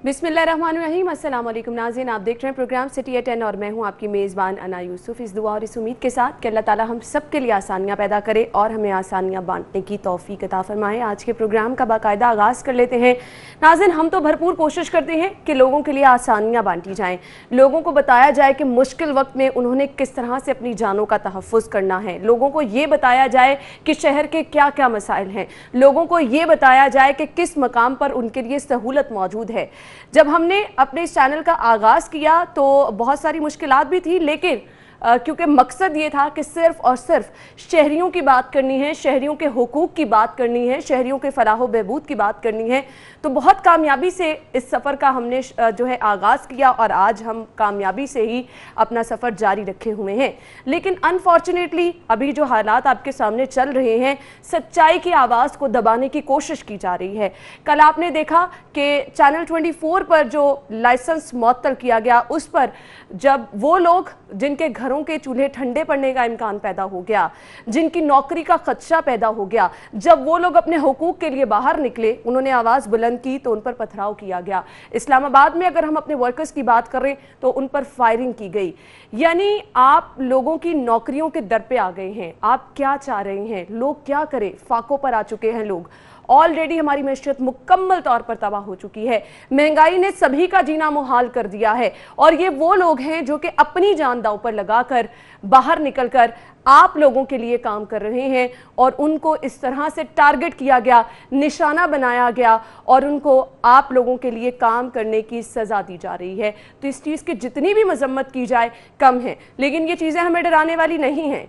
बिस्मिल्लाहिर्रहमानिर्रहीम, अस्सलाम वालेकुम नाज़रीन, आप देख रहे हैं प्रोग्राम सिटी एट 10 और मैं हूं आपकी मेज़बान अना यूसुफ। इस दुआ और इस उम्मीद के साथ कि अल्लाह ताला हम सब के लिए आसानियां पैदा करे और हमें आसानियां बांटने की तौफीक अता फरमाए। आज के प्रोग्राम का बाकायदा आगाज़ कर लेते हैं। नाज़रीन, हम तो भरपूर कोशिश करते हैं कि लोगों के लिए आसानियाँ बांटी जाएँ, लोगों को बताया जाए कि मुश्किल वक्त में उन्होंने किस तरह से अपनी जानों का तहफ़्फ़ुज़ करना है, लोगों को ये बताया जाए कि शहर के क्या क्या मसाइल हैं, लोगों को ये बताया जाए कि किस मकाम पर उनके लिए सहूलत मौजूद है। जब हमने अपने इस चैनल का आगाज़ किया तो बहुत सारी मुश्किलात भी थी, लेकिन क्योंकि मकसद ये था कि सिर्फ़ और सिर्फ शहरियों की बात करनी है, शहरियों के हुकूक की बात करनी है, शहरियों के फलाह बहबूद की बात करनी है, तो बहुत कामयाबी से इस सफ़र का हमने जो है आगाज़ किया और आज हम कामयाबी से ही अपना सफ़र जारी रखे हुए हैं। लेकिन अनफॉर्चुनेटली अभी जो हालात आपके सामने चल रहे हैं, सच्चाई की आवाज़ को दबाने की कोशिश की जा रही है। कल आपने देखा कि चैनल 24 पर जो लाइसेंस मुअत्तल किया गया, उस पर जब वो लोग जिनके घरों के चूल्हे ठंडे पड़ने का इम्कान पैदा हो गया, जिनकी नौकरी का खदशा पैदा हो गया, जब वो लोग अपने हुकूक के लिए बाहर निकले, उन्होंने आवाज़ बुलंद की तो उन पर पथराव किया गया। इस्लामाबाद में अगर हम अपने वर्कर्स की बात करें तो उन पर फायरिंग की गई। यानी आप लोगों की नौकरियों के दर पे आ गए हैं। आप क्या चाह रहे हैं, लोग क्या करें, फाकों पर आ चुके हैं लोग। ऑलरेडी हमारी मैशियत मुकम्मल तौर पर तबाह हो चुकी है, महंगाई ने सभी का जीना मुहाल कर दिया है और ये वो लोग हैं जो कि अपनी जान दांव पर लगाकर बाहर निकलकर आप लोगों के लिए काम कर रहे हैं और उनको इस तरह से टारगेट किया गया, निशाना बनाया गया और उनको आप लोगों के लिए काम करने की सज़ा दी जा रही है। तो इस चीज़ की जितनी भी मजम्मत की जाए कम है, लेकिन ये चीज़ें हमें डराने वाली नहीं हैं।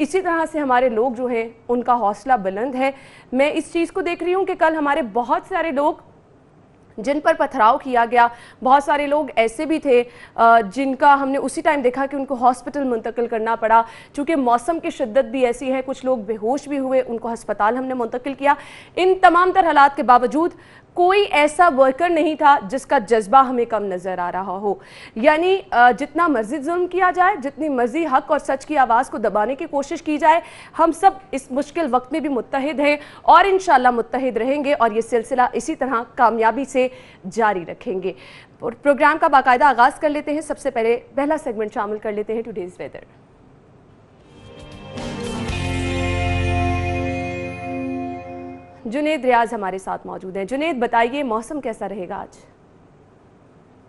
इसी तरह से हमारे लोग जो हैं उनका हौसला बुलंद है। मैं इस चीज़ को देख रही हूँ कि कल हमारे बहुत सारे लोग जिन पर पथराव किया गया, बहुत सारे लोग ऐसे भी थे जिनका हमने उसी टाइम देखा कि उनको हॉस्पिटल मुंतकिल करना पड़ा। चूँकि मौसम की शिद्दत भी ऐसी है, कुछ लोग बेहोश भी हुए, उनको अस्पताल हमने मुंतकिल किया। इन तमाम तर हालात के बावजूद कोई ऐसा वर्कर नहीं था जिसका जज्बा हमें कम नज़र आ रहा हो। यानी जितना मर्जी जुल्म किया जाए, जितनी मर्जी हक और सच की आवाज़ को दबाने की कोशिश की जाए, हम सब इस मुश्किल वक्त में भी मुत्तहिद हैं और इंशाअल्लाह मुत्तहिद रहेंगे और ये सिलसिला इसी तरह कामयाबी से जारी रखेंगे। प्रोग्राम का बाकायदा आगाज़ कर लेते हैं। सबसे पहले पहला सेगमेंट शामिल कर लेते हैं, टुडेज़ वेदर। जुनेद रियाज हमारे साथ मौजूद हैं। जुनेद, बताइए मौसम कैसा रहेगा आज?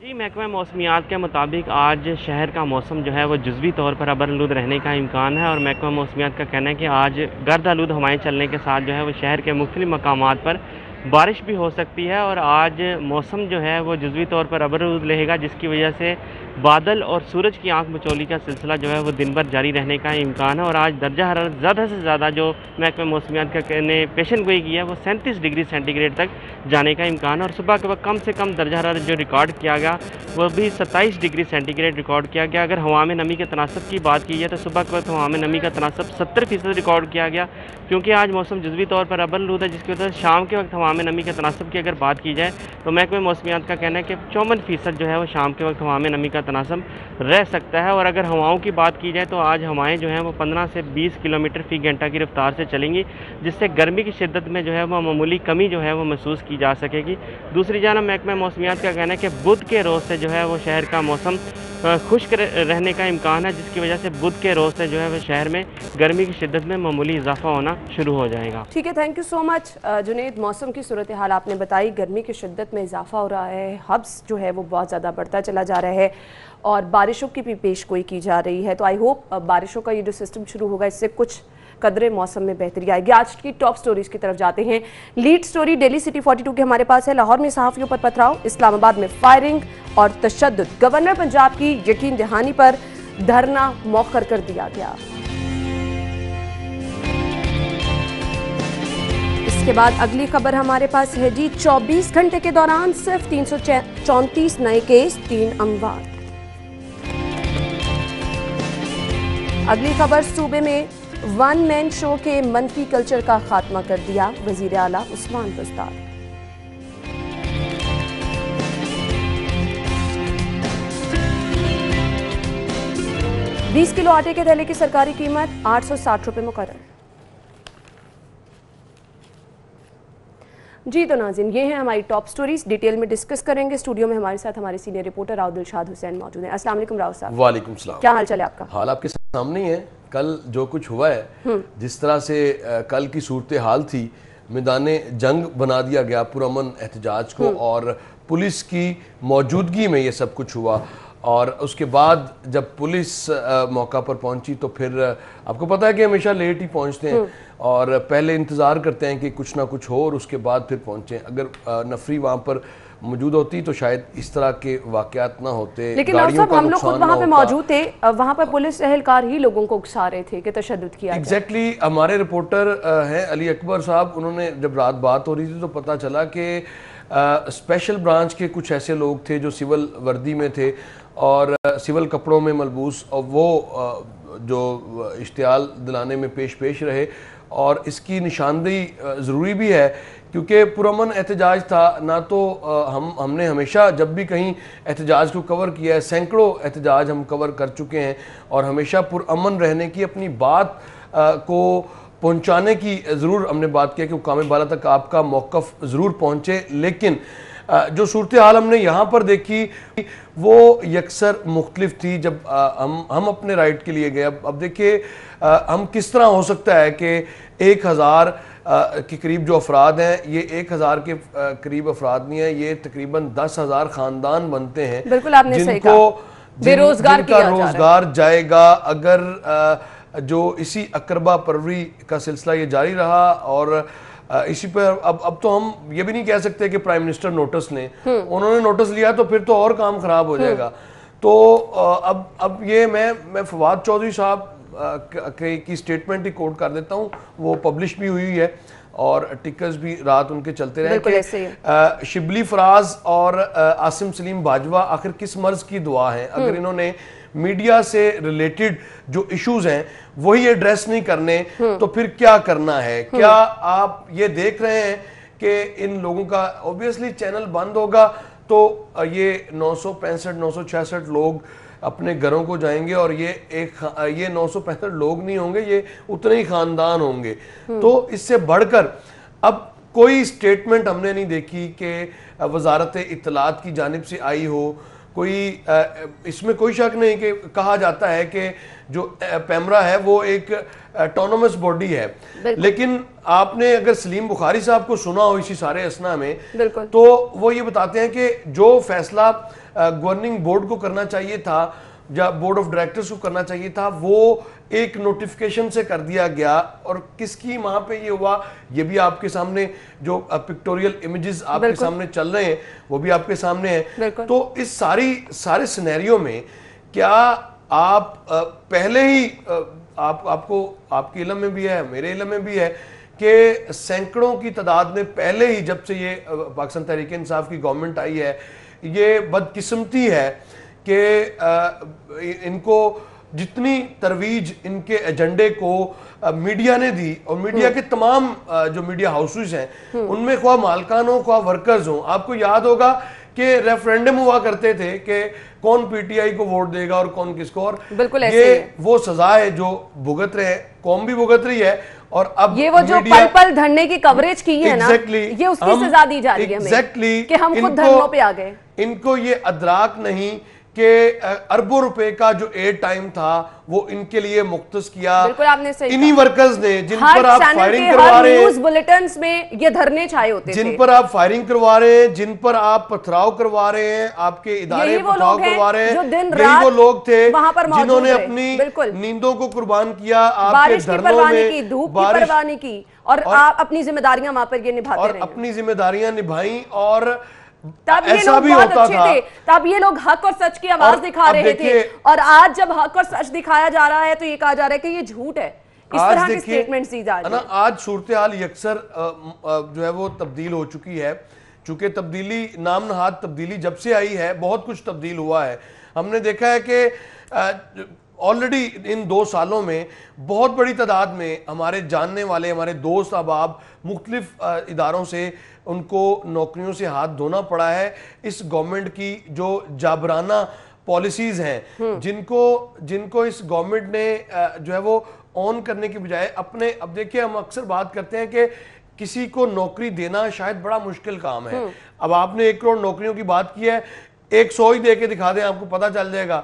जी, महकमा मौसमियात के मुताबिक आज शहर का मौसम जो है वो जुज़वी तौर पर अबरआलूद रहने का इम्कान है और महकमा मौसमियात का कहना है कि आज गर्द आलूद हवाएं चलने के साथ जो है वो शहर के मुख्तलिफ मकामात पर बारिश भी हो सकती है और आज मौसम जो है वो जुज़वी तौर पर अबरआलूद रहेगा, जिसकी वजह से बादल और सूरज की आंख मचोली का सिलसिला जो है वो दिन भर जारी रहने का इम्कान है। और आज दर्जा हरारत ज़्यादा से ज़्यादा जो महकमा मौसमियात का ने पेशन गोई की है वो 37 डिग्री सेंटीग्रेड तक जाने का इम्कान है और सुबह के वक्त कम से कम दर्जा हरारत जो रिकॉर्ड किया गया वो भी 27 डिग्री सेंटीग्रेड रिकॉर्ड किया गया। अगर हवा में नमी के तनासब की बात की जाए तो सुबह के वक्त हवा में नमी का तनासब 70% रिकॉर्ड किया गया, क्योंकि आज मौसम जुज़वी तौर पर अबरआलूद है, जिसकी वजह से शाम के वक्त हवा में नमी के तनासब की अगर बात की जाए तो महकमा मौसमियात का कहना है कि 54% जो है वो शाम के वक्त हवा में नमी का तनासब रह सकता है। और अगर हवाओं की बात की जाए तो आज हवाएं जो हैं वो 15 से 20 किलोमीटर फ़ी घंटा की रफ्तार से चलेंगी, जिससे गर्मी की शिद्दत में जो है वो मामूली कमी जो है वो महसूस की जा सकेगी। दूसरी जानब महकमा मौसमियात का कहना है कि बुध के रोज़ से जो है वो शहर का मौसम खुश्क रहने का इम्कान है, जिसकी वजह से बुध के रोज़ से जो है वो शहर में गर्मी की शिद्दत में मामूली इजाफा होना शुरू हो जाएगा। ठीक है, thank you so much Junaid. मौसम की सूरत हाल आपने बताई, गर्मी की शिद्दत में इजाफा हो रहा है, हब्स जो है वो बहुत ज़्यादा बढ़ता चला जा रहा है और बारिशों की भी पेशगोई की जा रही है। तो आई होप बारिशों का ये जो सिस्टम शुरू होगा इससे कुछ कदरे मौसम में बेहतरी आएगी। आज की टॉप स्टोरीज की तरफ जाते हैं। लीड स्टोरी डेली सिटी 42 के हमारे पास है। लाहौर में सहाफ़ियों पर पथराव, इस्लामाबाद में फायरिंग और तशद्दुद, गवर्नर पंजाब की यकीन दहानी पर धरना मौखर कर दिया गया। इसके बाद अगली खबर हमारे पास है जी, 24 घंटे के दौरान सिर्फ 334 नए केस, 3 अमवात। अगली खबर, सूबे में वन मैन शो के मनफी कल्चर का खात्मा कर दिया, वजीर आला उस्मान बुज़दार। $20 किलो आटे के थैले की सरकारी कीमत 860 रुपये मुकर्रर। जी तो नाज़रीन, ये हैं हमारी टॉप स्टोरीज, डिटेल में डिस्कस करेंगे। स्टूडियो में हमारे साथ हमारे सीनियर रिपोर्टर राव दिलशाद हुसैन मौजूद हैं। अस्सलाम वालेकुम राव साहब। वालेकुम सलाम। क्या हाल चाल है आपका? हाल आपके सामने ही है। कल जो कुछ हुआ है, जिस तरह से कल की सूरत हाल थी, मैदान जंग बना दिया गया पुरअमन एहतजाज को, और पुलिस की मौजूदगी में ये सब कुछ हुआ। और उसके बाद जब पुलिस मौका पर पहुंची तो फिर आपको पता है कि हमेशा लेट ही पहुंचते हैं और पहले इंतज़ार करते हैं कि कुछ ना कुछ हो और उसके बाद फिर पहुंचे। अगर नफरी वहाँ पर मौजूद होती तो शायद इस तरह के वाकयात ना होते। लेकिन साहब हम लोग खुद वहाँ पे मौजूद थे, वहाँ पर पुलिस एहलकार ही लोगों को उकसा रहे थे कि तशद्दुद किया जाए। एग्जैक्टली हमारे रिपोर्टर हैं अली अकबर साहब, उन्होंने जब रात बात हो रही थी तो पता चला कि स्पेशल ब्रांच के कुछ ऐसे लोग थे जो सिविल वर्दी में थे और सिविल कपड़ों में मलबूस, और वो जो इश्तियाल दिलाने में पेश रहे। और इसकी निशानदेही ज़रूरी भी है क्योंकि पुरअमन एहतजाज था ना। तो हमने हमेशा जब भी कहीं एहतजाज को कवर किया है, सैकड़ों एहतजाज हम कवर कर चुके हैं और हमेशा पुरअमन रहने की, अपनी बात को पहुंचाने की ज़रूर हमने बात किया कि हुक्काम बाला तक आपका मौक़िफ़ ज़रूर पहुंचे। लेकिन जो सूरत हाल हमने यहाँ पर देखी वो यकसर मुख्तलिफ थी। जब हम अपने राइट के लिए गए, अब देखिए हम किस तरह हो सकता है कि 1000 के करीब जो अफराद हैं, ये 1000 के करीब अफराद नहीं है, ये तकरीबन 10,000 ख़ानदान बनते हैं। बिल्कुल आपने सही कहा। बेरोजगार जिनका रोजगार जाएगा अगर जो इसी अकरबा परवरी का सिलसिला ये जारी रहा। और इसी पर अब तो हम ये भी नहीं कह सकते कि प्राइम मिनिस्टर नोटिस लें, उन्होंने नोटिस लिया तो फिर तो और काम खराब हो जाएगा। तो अब ये मैं फवाद चौधरी साहब की स्टेटमेंट ही कोट कर देता हूँ, वो पब्लिश भी हुई है और टिकर्स भी रात उनके चलते रहे कि शिबली फराज और आसिम सलीम बाजवा आखिर किस मर्ज की दुआ है। अगर इन्होंने मीडिया से रिलेटेड जो इश्यूज हैं वही एड्रेस नहीं करने तो फिर क्या करना है? क्या आप ये देख रहे हैं कि इन लोगों का ऑब्वियसली चैनल बंद होगा तो ये 965-966 लोग अपने घरों को जाएंगे और ये 965 लोग नहीं होंगे, ये उतने ही खानदान होंगे। तो इससे बढ़कर अब कोई स्टेटमेंट हमने नहीं देखी कि वजारत इत्तलात की जानिब से आई हो। कोई इसमें कोई शक नहीं कि कहा जाता है कि जो पैमरा है वो एक ऑटोनोमस बॉडी है, लेकिन आपने अगर सलीम बुखारी साहब को सुना हो इसी सारे असना में तो वो ये बताते हैं कि जो फैसला गवर्निंग बोर्ड को करना चाहिए था या बोर्ड ऑफ डायरेक्टर्स को करना चाहिए था, वो एक नोटिफिकेशन से कर दिया गया। और किसकी वहां पे ये हुआ, ये भी आपके सामने जो पिक्टोरियल इमेजेस आपके सामने चल रहे हैं वो भी आपके सामने है। तो इस सारे सिनेरियो में क्या आप पहले ही आपको आपके इल्म में भी है, मेरे इल्म में भी है कि सैकड़ों की तादाद में पहले ही जब से ये पाकिस्तान तहरीक इंसाफ की गवर्नमेंट आई है, ये बदकिस्मती है कि इनको जितनी तरवीज इनके एजेंडे को मीडिया ने दी और मीडिया के तमाम जो मीडिया हाउसेस हैं उनमें ख्वाह मालकान हो ख्वाह वर्कर्स हो। आपको याद होगा कि रेफरेंडम हुआ करते थे कि कौन पीटीआई को वोट देगा और कौन किसको, और बिल्कुल ये वो सजा है जो भुगत रहे हैं, कौम भी भुगत रही है। और अब ये वो जो पल पल धरने की कवरेज की है ना, ये उसकी सजा दी जा रही है कि हम खुद धरनों पे आ गए। इनको ये अदराक नहीं कि अरबों रुपए का जो एयर टाइम था वो इनके लिए मुख्तस किया इन्हीं वर्कर्स ने, जिन पर आप फायरिंग करवा रहे हैं, न्यूज़ बुलेटिन्स में ये धरने छाए होते थे, जिन पर आप फायरिंग करवा रहे हैं, जिन पर आप पथराव करवा रहे हैं, आपके इदारे पथराव करवा रहे हैं, यही वो लोग थे जिन्होंने अपनी नींदों को कुर्बान किया आपके धरनों में, धूप की परवाह नहीं की और आप अपनी जिम्मेदारियां वहां पर ये निभाते रहे, अपनी जिम्मेदारियां निभाई। और तब ये लोग बहुत अच्छे थे, तब ये लोग हक और सच की आवाज दिखा रहे थे। और आज जब हक और सच दिखाया जा रहा है तो ये कहा जा रहा है कि ये झूठ है। इस तरह के स्टेटमेंट्स दी जा रही है। आज सूरत हाल यकसर जो है वो तब्दील हो चुकी है, चूंकि तब्दीली नाम नहाद तब्दीली जब से आई है बहुत कुछ तब्दील हुआ है। हमने देखा है कि ऑलरेडी इन 2 सालों में बहुत बड़ी तादाद में हमारे जानने वाले, हमारे दोस्त अहबाब मुख्तलिफ इदारों से उनको नौकरियों से हाथ धोना पड़ा है। इस गवर्नमेंट की जो जाबराना पॉलिसीज हैं जिनको इस गवर्नमेंट ने जो है वो ऑन करने की बजाय अपने, अब देखिए हम अक्सर बात करते हैं कि किसी को नौकरी देना शायद बड़ा मुश्किल काम है। अब आपने 1 करोड़ नौकरियों की बात की है, 100 ही दे के दिखा दें, आपको पता चल जाएगा।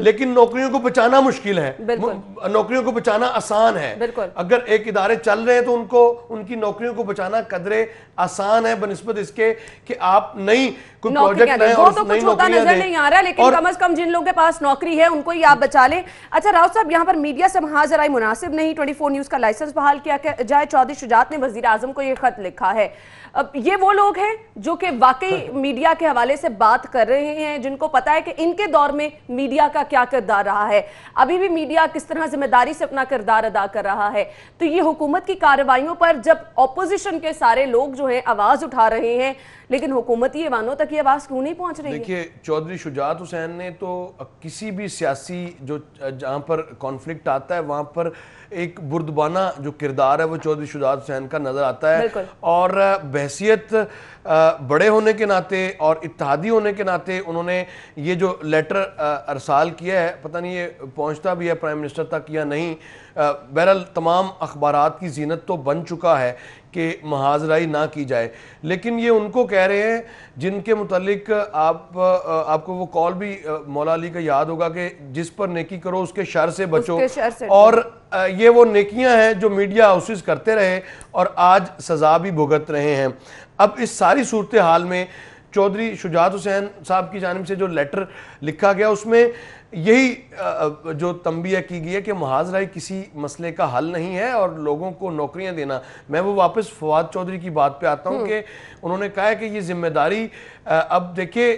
लेकिन नौकरियों को बचाना मुश्किल है, नौकरियों को बचाना आसान है। अगर एक इदारे चल रहे हैं तो उनको उनकी नौकरियों को बचाना कदरे आसान है बनिस्बत इसके कि आप नई कोई प्रोजेक्ट नए और तो कुछ होता नजर नहीं आ रहा, लेकिन कम से कम जिन लोगों के पास नौकरी है उनको ही आप बचा लें। अच्छा राउत साहब, यहाँ पर मीडिया से हाजिर मुनासिब नहीं, 24 न्यूज का लाइसेंस बहाल किया जाए। चौधरी शुजात ने वजीर आजम को यह खत लिखा है। अब ये वो लोग हैं जो कि वाकई मीडिया के हवाले से बात कर रहे हैं, जिनको पता है कि इनके दौर में मीडिया का क्या किरदार रहा है, अभी भी मीडिया किस तरह जिम्मेदारी से अपना किरदार अदा कर रहा है। तो ये हुकूमत की कार्रवाइयों पर जब ऑपोजिशन के सारे लोग जो हैं आवाज उठा रहे हैं, लेकिन हुकूमती ऐवानों तक ये आवाज क्यों नहीं पहुंच रही है? देखिए, चौधरी शुजात हुसैन ने तो किसी भी सियासी जो जहां पर कॉन्फ्लिक्ट आता है वहां पर एक बुर्दबाना जो किरदार है वो चौधरी शुजात हुसैन का नजर आता है। और बहसियत बड़े होने के नाते और इत्तेहादी होने के नाते उन्होंने ये जो लेटर अरसाल किया है, पता नहीं ये पहुंचता भी है प्राइम मिनिस्टर तक या नहीं। बहरहाल तमाम अखबारात की जीनत तो बन चुका है कि महाजराई ना की जाए, लेकिन ये उनको कह रहे हैं जिनके मुतालिक आपको वो कॉल भी मौला अली का याद होगा कि जिस पर नेकी करो उसके शर से बचो। और ये वो नेकियां हैं जो मीडिया हाउसेस करते रहे और आज सजा भी भुगत रहे हैं। अब इस सारी सूरत हाल में चौधरी शुजात हुसैन साहब की जानिब से जो लेटर लिखा गया उसमें यही जो तंबीह की गई है कि महाजराई किसी मसले का हल नहीं है और लोगों को नौकरियां देना। मैं वो वापस फवाद चौधरी की बात पे आता हूं कि उन्होंने कहा है कि ये जिम्मेदारी अब देखिए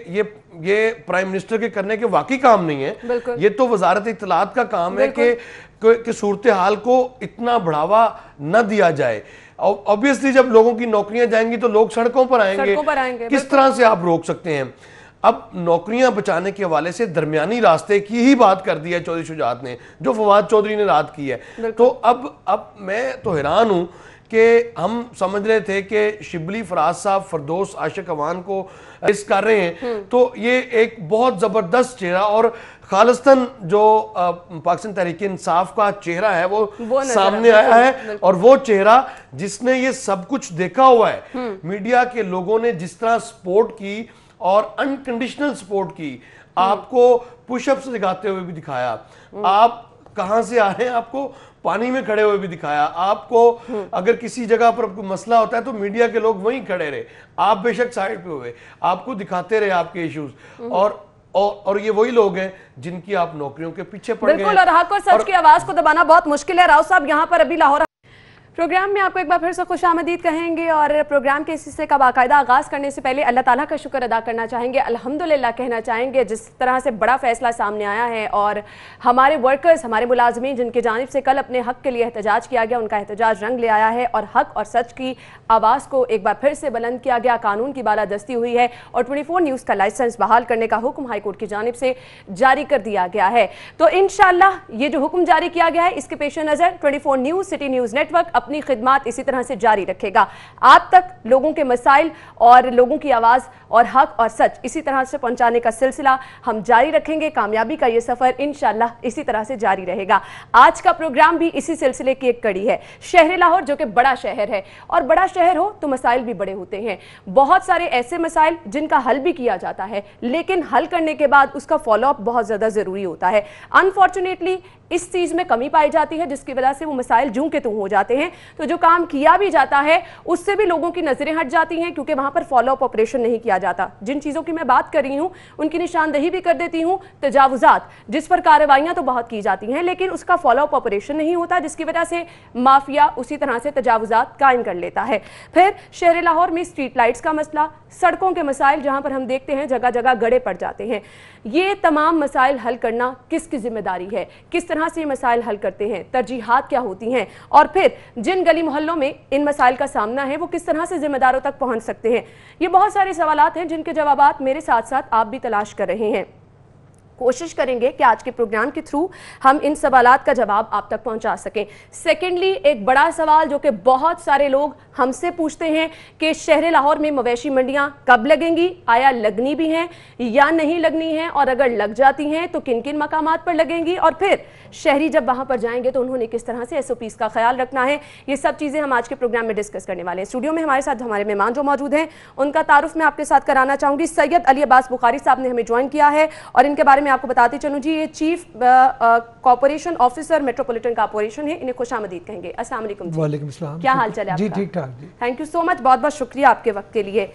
ये प्राइम मिनिस्टर के करने के वाकई काम नहीं है, ये तो वजारत इत्तलात का काम है कि सूरत हाल को इतना बढ़ावा न दिया जाए। ऑब्वियसली जब लोगों की नौकरियां जाएंगी तो लोग सड़कों पर आएंगे। किस तरह से आप रोक सकते हैं? अब नौकरियां बचाने के हवाले से दरमियानी रास्ते की ही बात कर दी है चौधरी शुजात ने, जो फवाद चौधरी ने रात की है। तो अब मैं तो हैरान हूं कि हम समझ रहे थे कि शिबली फराज साहब फरदौस आशिक अवान को अरेस्ट कर रहे हैं, तो ये एक बहुत जबरदस्त चेहरा और खालिस्तान जो पाकिस्तान तहरीक इंसाफ का चेहरा है वो सामने आया है। और वो चेहरा जिसने ये सब कुछ देखा हुआ है, मीडिया के लोगों ने जिस तरह सपोर्ट की और अनकंडीशनल सपोर्ट की, आपको पुशअप्स दिखाते हुए भी दिखाया, आप कहां से आ रहे हैं आपको पानी में खड़े हुए भी दिखाया, आपको अगर किसी जगह पर कोई मसला होता है तो मीडिया के लोग वहीं खड़े रहे, आप बेशक साइड पे हुए, आपको दिखाते रहे आपके इश्यूज। और ये वही लोग हैं जिनकी आप नौकरियों के पीछे पड़ गए। बिल्कुल, और हक और सच की आवाज को दबाना बहुत मुश्किल है। राव साहब, यहाँ पर अभी लाहौर प्रोग्राम में आपको एक बार फिर से खुशामदीद कहेंगे और प्रोग्राम के इस हिस्से का बाकायदा आगाज़ करने से पहले अल्लाह ताला का शुक्र अदा करना चाहेंगे, अल्हम्दुलिल्लाह कहना चाहेंगे जिस तरह से बड़ा फैसला सामने आया है और हमारे वर्कर्स, हमारे मुलाजमीन जिनकी जानिब से कल अपने हक के लिए एहतजाज किया गया, उनका एहतजाज रंग ले आया है और हक और सच की आवाज़ को एक बार फिर से बुलंद किया गया, कानून की बालादस्ती हुई है और 24 न्यूज़ का लाइसेंस बहाल करने का हुक्म हाईकोर्ट की जानिब से जारी कर दिया गया है। तो इंशाअल्लाह ये जो हुक्म जारी किया गया है इसके पेश नज़र 24 न्यूज़, सिटी न्यूज़ नेटवर्क अपनी खिदमत इसी तरह से जारी रखेगा। आप तक लोगों के मसाइल और लोगों की आवाज़ और हक और सच इसी तरह से पहुंचाने का सिलसिला हम जारी रखेंगे। कामयाबी का ये सफ़र इंशाअल्लाह इसी तरह से जारी रहेगा। आज का प्रोग्राम भी इसी सिलसिले की एक कड़ी है। शहर लाहौर जो कि बड़ा शहर है और बड़ा शहर हो तो मसाइल भी बड़े होते हैं। बहुत सारे ऐसे मसाइल जिनका हल भी किया जाता है, लेकिन हल करने के बाद उसका फॉलोअप बहुत ज़्यादा ज़रूरी होता है। अनफॉर्चुनेटली इस चीज़ में कमी पाई जाती है जिसकी वजह से वो मसाइल जूं के तूं हो जाते हैं। तो जो काम किया भी जाता है उससे भी लोगों की नजरें हट जाती हैं क्योंकि वहां पर फॉलोअप ऑपरेशन नहीं किया जाता। जिन चीज़ों की मैं बात कर रही हूं उनकी निशानदही भी कर देती हूं। तजावुजात जिस पर कार्रवाइयां तो बहुत की जाती हैं लेकिन उसका फॉलोअप ऑपरेशन नहीं होता, जिसकी वजह से माफिया उसी तरह से तजावुजात कायम कर लेता है। फिर शहर लाहौर में स्ट्रीट लाइट्स का मसला, सड़कों के मसाइल जहां पर हम देखते हैं जगह जगह गड्ढे पड़ जाते हैं। ये तमाम मसाइल हल करना किसकी जिम्मेदारी है, किस तरह से ये मसाइल हल करते हैं, तरजीहात क्या होती हैं और फिर जिन गली मोहल्लों में इन मसाइल का सामना है वो किस तरह से जिम्मेदारों तक पहुंच सकते हैं। ये बहुत सारे सवालात हैं जिनके जवाबात मेरे साथ साथ आप भी तलाश कर रहे हैं। कोशिश करेंगे कि आज के प्रोग्राम के थ्रू हम इन सवालात का जवाब आप तक पहुंचा सकें। सेकेंडली, एक बड़ा सवाल जो कि बहुत सारे लोग हमसे पूछते हैं कि शहर लाहौर में मवेशी मंडियां कब लगेंगी, आया लगनी भी हैं या नहीं लगनी हैं, और अगर लग जाती हैं तो किन किन मकामात पर लगेंगी, और फिर शहरी जब वहां पर जाएंगे तो उन्होंने किस तरह से SOPs का ख्याल रखना है। ये सब चीज़ें हम आज के प्रोग्राम में डिस्कस करने वाले हैं। स्टूडियो में हमारे साथ हमारे मेहमान जो मौजूद हैं उनका तारुफ मैं आपके साथ कराना चाहूँगी। सैयद अली अब्बास बुखारी साहब ने हमें ज्वाइन किया है और इनके बारे में आपको बताती चलूँ जी, ये chief corporation officer metropolitan corporation है। इन्हें खुशामदीद कहेंगे। अस्सलाम वालेकुम। वालेकुम सलाम। क्या हाल चाल है जी आपका? ठीक ठाक जी। थैंक यू सो मच, बहुत बहुत शुक्रिया आपके वक्त के लिए।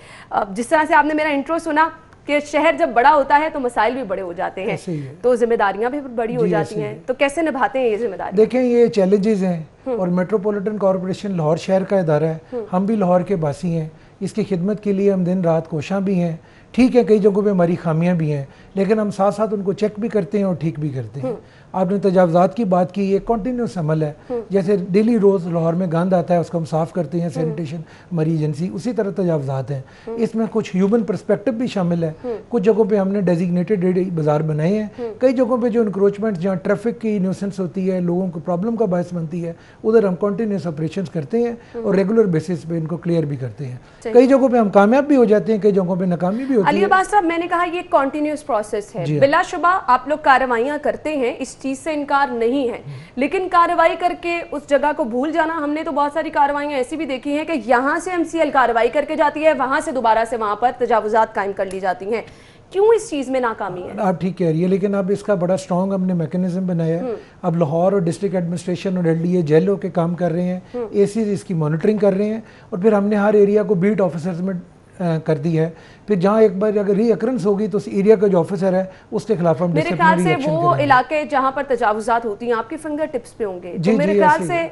जिस तरह से आपने मेरा इंट्रो सुना कि शहर जब बड़ा होता है तो मसाइल भी बड़े हो जाते हैं, तो जिम्मेदारियां भी बड़ी हो जाती हैं, तो कैसे निभाते हैं ये जिम्मेदारी? देखें, ये चैलेंजेस हैं और मेट्रोपॉलिटन कॉर्पोरेशन लाहौर शहर का इदारा है, हम भी लाहौर के बासी हैं, इसकी खिदमत के लिए हम दिन रात कोशां भी हैं। ठीक है, कई जगहों पे हमारी खामियां भी हैं, लेकिन हम साथ साथ उनको चेक भी करते हैं और ठीक भी करते हैं। आपने तजावजात की बात की, ये कॉन्टीन्यूस अमल है। जैसे डेली रोज़ लाहौर में गंद आता है, उसको हम साफ़ करते हैं, सैनिटेशन हमारी एजेंसी, उसी तरह तजावजात हैं। इसमें कुछ ह्यूमन पर्सपेक्टिव भी शामिल है। कुछ जगहों पे हमने डेजिग्नेटेड बाज़ार बनाए हैं, कई जगहों पे जो इंक्रोचमेंट, जहाँ ट्रैफिक की न्यूसेंस होती है, लोगों को प्रॉब्लम का बायस बनती है, उधर हम कॉन्टीन्यूस ऑपरेशन करते हैं और रेगुलर बेसिस पे इनको क्लियर भी करते हैं। कई जगहों पर हम कामयाब भी हो जाते हैं, कई जगहों पर नाकामी भी होती है। अली अब्बास साहब, मैंने कहा ये कॉन्टिन्यूस प्रोसेस है, बिलाशुबा आप लोग कार्रवाइयां करते हैं, इस चीज से इनकार नहीं है, लेकिन कार्रवाई करके उस जगह को भूल जाना, हमने तो बहुत सारी कार्रवाइयां ऐसी भी देखी हैं कि यहाँ से MCL कार्रवाई करके जाती है, वहां से दोबारा से वहां पर तजावुजात कायम कर ली जाती हैं। क्यों इस चीज में नाकामी है? आप ठीक कह रही है, लेकिन अब इसका बड़ा स्ट्रॉन्ग हमने मैकेनिज्म बनाया है। अब लाहौर और डिस्ट्रिक्ट एडमिनिस्ट्रेशन और LDA जेलों के काम कर रहे हैं, ACs इसकी मॉनिटरिंग कर रहे हैं, और फिर हमने हर एरिया को बीट ऑफिसर्स में कर दी है। फिर जहाँ एक बार अगर रीअकरेंस होगी तो उस एरिया का जो ऑफिसर है उसके खिलाफ हम मेरे ख्याल से वो इलाके जहाँ पर तजावुजात होती हैं आपके फिंगर टिप्स पे होंगे, तो मेरे ख्याल से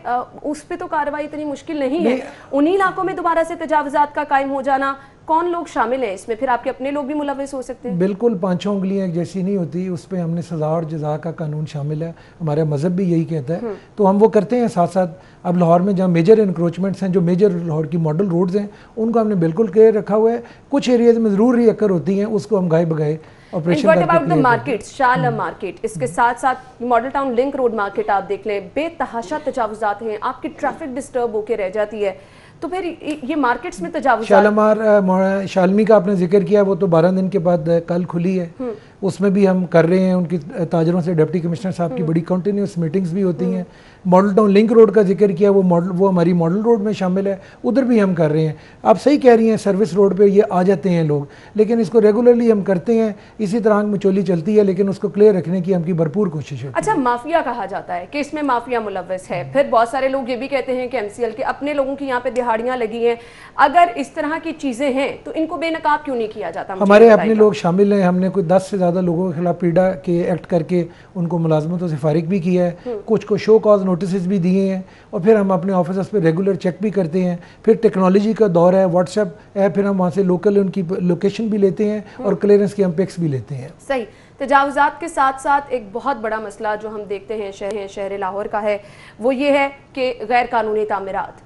उस पे तो कार्रवाई इतनी मुश्किल नहीं है। उन्हीं इलाकों में दोबारा से तजावुजात का कायम हो जाना, कौन लोग शामिल हैं इसमें? फिर आपके अपने लोग भी मुलविस हो सकते हैं। बिल्कुल, पांचों उंगलियां एक जैसी नहीं होती, उस पर हमने सजा और जजा का कानून शामिल है, हमारा मजहब भी यही कहता है, तो हम वो करते हैं। साथ साथ अब लाहौर में जहाँ मेजर इंक्रोचमेंट्स हैं, जो मेजर लाहौर की मॉडल रोड्स हैं, उनको हमने बिल्कुल क्लियर रखा हुआ है। कुछ एरियाज में जरूर रीअकर होती हैं, उसको हम गाए बगाए ऑपरेशन करके what about the market, Shah Alam market, इसके साथ साथ model town link road market आप देख लें, बेतहाशा तजावुजात हैं, आपकी ट्रैफिक डिस्टर्ब होकर रह जाती है, तो फिर ये मार्केट्स में तजावुजात। शालमार शालमी का आपने जिक्र किया, वो तो 12 दिन के बाद कल खुली है, उसमें भी हम कर रहे हैं। उनकी ताजरों से डिप्टी कमिश्नर साहब की बड़ी कंटिन्यूस मीटिंग्स भी होती हैं। मॉडल टाउन लिंक रोड का जिक्र किया, वो हमारी मॉडल रोड में शामिल है, उधर भी हम कर रहे हैं। आप सही कह रही हैं, सर्विस रोड पे ये आ जाते हैं लोग, लेकिन इसको रेगुलरली हम करते हैं। इसी तरह मचोली चलती है, लेकिन उसको क्लियर रखने की हमकी भरपूर कोशिश है। अच्छा, माफिया कहा जाता है कि इसमें माफिया मुलव्वस है, फिर बहुत सारे लोग ये भी कहते हैं कि MCL के अपने लोगों की यहाँ पे दिहाड़ियाँ लगी हैं। अगर इस तरह की चीजें हैं तो इनको बेनकाब क्यों नहीं किया जाता? हमारे अपने लोग शामिल हैं, हमने कोई 10 से ज़्यादा लोगों के खिलाफ पीड़ा के एक्ट करके उनको मुलाजमतों से फारिग भी किया है, कुछ को शो कॉज नोटिस भी दिए हैं, और फिर हम अपने ऑफिसर्स पे रेगुलर चेक भी करते हैं। फिर टेक्नोलॉजी का दौर है, व्हाट्सएप है, फिर हम वहाँ से लोकल उनकी लोकेशन भी लेते हैं और क्लियरेंस की हम पिक्स भी लेते हैं। सही। तजावुजात के साथ साथ एक बहुत बड़ा मसला जो हम देखते हैं शहर लाहौर का है, वो ये है कि गैर कानूनी तामीरात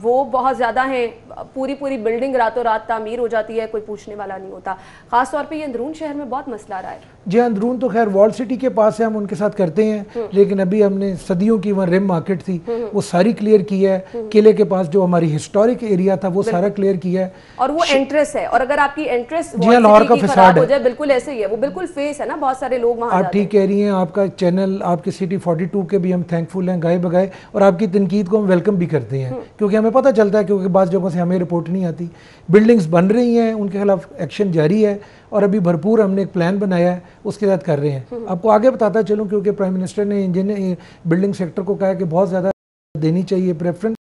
वो बहुत ज़्यादा हैं। पूरी बिल्डिंग रातों रात तामीर हो जाती है, कोई पूछने वाला नहीं होता। ख़ास तौर पे ये अंदरून शहर में बहुत मसला रहा है। जी, अंदरून तो खैर वॉल सिटी के पास है, हम उनके साथ करते हैं, लेकिन अभी हमने सदियों की वहाँ रिम मार्केट थी, वो सारी क्लियर की है। किले के पास जो हमारी हिस्टोरिक एरिया था वो सारा क्लियर किया है, और वो एंट्रेस है, और अगर आपकी एंट्रेस लाहौर का फसाड हो जाए, बिल्कुल ऐसे ही है, वो बिल्कुल फेस है ना, बहुत सारे लोग वहाँ। आप ठीक कह रही हैं, आपका चैनल, आपके सिटी 42 के भी हम थैंकफुल हैं, गाए बगाए, और आपकी तनकीद को हम वेलकम भी करते हैं, क्योंकि हमें पता चलता है, क्योंकि बाज़ जगहों से हमें रिपोर्ट नहीं आती। बिल्डिंग्स बन रही हैं, उनके खिलाफ एक्शन जारी है, और अभी भरपूर हमने एक प्लान बनाया है, उसके साथ कर रहे हैं। आपको आगे बताता चलूँ, क्योंकि प्राइम मिनिस्टर ने इंजीनियर बिल्डिंग सेक्टर को कहा कि बहुत ज़्यादा देनी चाहिए प्रेफरेंस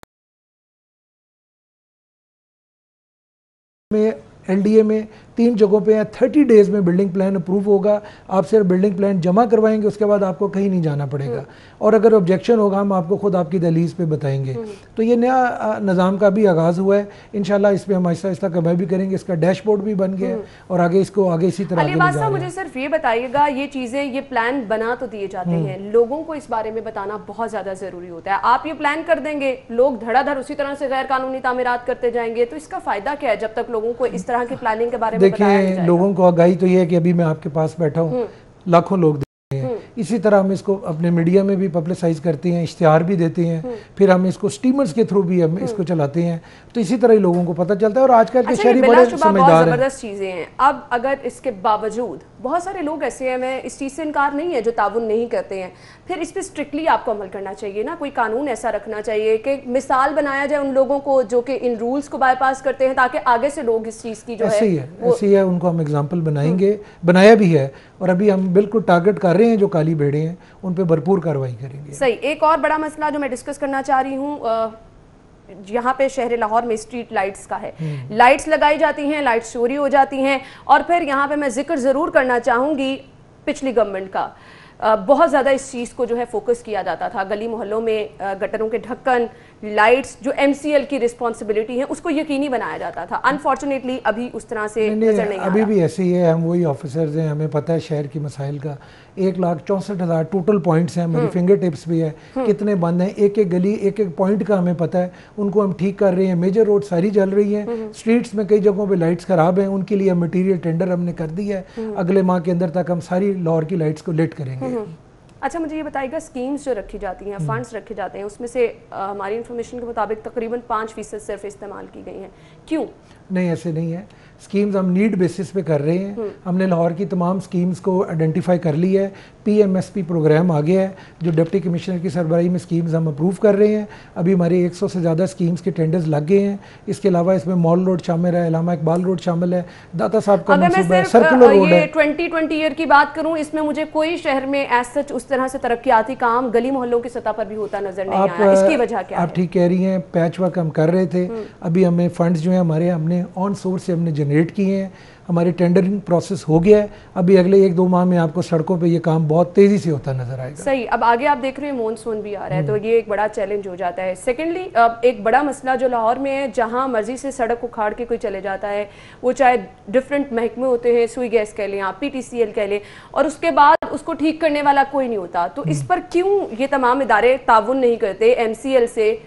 में। LDA में 3 जगहों पे 30 डेज में बिल्डिंग प्लान अप्रूव होगा। आप सिर्फ बिल्डिंग प्लान जमा करवाएंगे, उसके बाद आपको कहीं नहीं जाना पड़ेगा, और अगर ऑब्जेक्शन होगा हम आपको खुद आपकी दहलीज पे बताएंगे। तो ये नया निज़ाम का भी आगाज़ हुआ है, इंशाल्लाह इस पर हम आहिस्ता आहिस्ता कमाई भी करेंगे। इसका डैशबोर्ड भी बन गया है, और आगे इसको आगे इसी तरह अली अब्बास साहब, मुझे सिर्फ ये बताइएगा, ये चीज़ें, ये प्लान बना तो दिए जाते हैं, लोगों को इस बारे में बताना बहुत ज़्यादा ज़रूरी होता है। आप ये प्लान कर देंगे, लोग धड़ाधड़ उसी तरह से गैर कानूनी तामीरात करते जाएंगे, तो इसका फ़ायदा क्या है जब तक लोगों को इस तरह की प्लानिंग के बारे में बताया नहीं जाएगा? लोगों को आगाही तो ये है कि अभी मैं आपके पास बैठा हूँ, लाखों लोग इसी तरह हम इसको अपने मीडिया में भी पब्लिसाइज करते हैं, इश्तिहार भी देते हैं, फिर हम इसको स्टीमर्स के थ्रू भी हम इसको चलाते हैं, तो इसी तरह ही लोगों को पता चलता है। और आजकल के शहरी बड़े समझदार हैं। जबरदस्त चीजें हैं। अब अगर इसके बावजूद बहुत सारे लोग ऐसे हैं, मैं इस चीज से इनकार नहीं है, जो ताउन नहीं करते हैं, फिर इस पर स्ट्रिक्टली आपको अमल करना चाहिए ना, कोई कानून ऐसा रखना चाहिए कि मिसाल बनाया जाए उन लोगों को जो कि इन रूल्स को बाईपास करते हैं, ताकि आगे से लोग इस चीज की जो ऐसे ही है उनको हम एग्जाम्पल बनाएंगे, बनाया भी है, और अभी हम बिल्कुल टारगेट कर रहे हैं जो काली भेड़ें हैं उन पे भरपूर कार्रवाई करेंगे। सही। एक और बड़ा मसला जो मैं डिस्कस करना चाह रही हूँ, यहाँ पे शहर लाहौर में स्ट्रीट लाइट्स का है। लाइट्स लगाई जाती हैं, लाइट्स चोरी हो जाती हैं, और फिर यहाँ पे मैं जिक्र ज़रूर करना चाहूँगी पिछली गवर्नमेंट का। बहुत ज़्यादा इस चीज़ को जो है फोकस किया जाता था, गली मोहल्लों में गटरों के ढक्कन, लाइट्स जो MCL की रिस्पॉन्सिबिलिटी है उसको यकीनी बनाया जाता था। अनफॉर्चुनेटली अभी उस तरह से नजर नहीं आ रहा। अभी भी ऐसे ही है, हम वही ऑफिसर्स हैं, हमें पता है शहर की मसाइल का। 1,64,000 टोटल पॉइंट्स हैं, हमारी फिंगर टिप्स भी है कितने बंद हैं, एक एक गली एक एक पॉइंट का हमें पता है, उनको हम ठीक कर रहे हैं। मेजर रोड सारी जल रही हैं, स्ट्रीट्स में कई जगहों पे लाइट्स खराब हैं, उनके लिए मटेरियल टेंडर हमने कर दिया है, अगले माह के अंदर तक हम सारी लाहौर की लाइट्स को लेट करेंगे। अच्छा, मुझे ये बताइएगा, स्कीम्स जो रखी जाती हैं, फंड्स रखे जाते हैं, उसमें से हमारी इन्फॉर्मेशन के मुताबिक तकरीबन 5% सिर्फ इस्तेमाल की गई हैं, क्यों? नहीं, ऐसे नहीं है। स्कीम्स हम नीड बेसिस पे कर रहे हैं। हमने लाहौर की तमाम स्कीम्स को आइडेंटिफाई कर ली है। PMSP प्रोग्राम आ गया है, जो डिप्टी कमिश्नर की सरबराही में स्कीम्स हम अप्रूव कर रहे हैं। अभी हमारे 100 से ज़्यादा स्कीम्स के टेंडर्स लग गए हैं। इसके अलावा इसमें मॉल रोड शामिल है, इलामा इकबाल रोड शामिल है, दाता साहब का मंसूबा है, सर्कुलर रोड है। 2020 ईयर की बात करूं, इसमें मुझे कोई शहर में एज सच उस तरह से तरक्याती काम गली मोहल्लों की सतह पर भी होता नजर नहीं आया। इसकी वजह क्या है? आप ठीक कह रही हैं, पैच वर्क हम कर रहे थे। अभी हमें फंड्स जो है हमारे हमने ऑन सोर्स से हमने जनरेट किए हैं, हमारी टेंडरिंग प्रोसेस हो गया है। अभी अगले 1-2 माह में आपको सड़कों पे ये काम बहुत तेजी से होता नजर आएगा। सही। अब आगे आप देख रहे हैं मॉनसून भी आ रहा है, तो ये एक बड़ा चैलेंज हो जाता है। सेकेंडली, एक बड़ा मसला जो लाहौर में है, जहां मर्जी से सड़क उखाड़ के कोई चले जाता है, वो चाहे डिफरेंट महकमे होते हैं, सुई गैस कह लें आप, PTCL कह लें, और उसके बाद उसको ठीक करने वाला कोई नहीं होता। तो इस पर क्यों ये तमाम इदारे ताउन नहीं करते MCL से?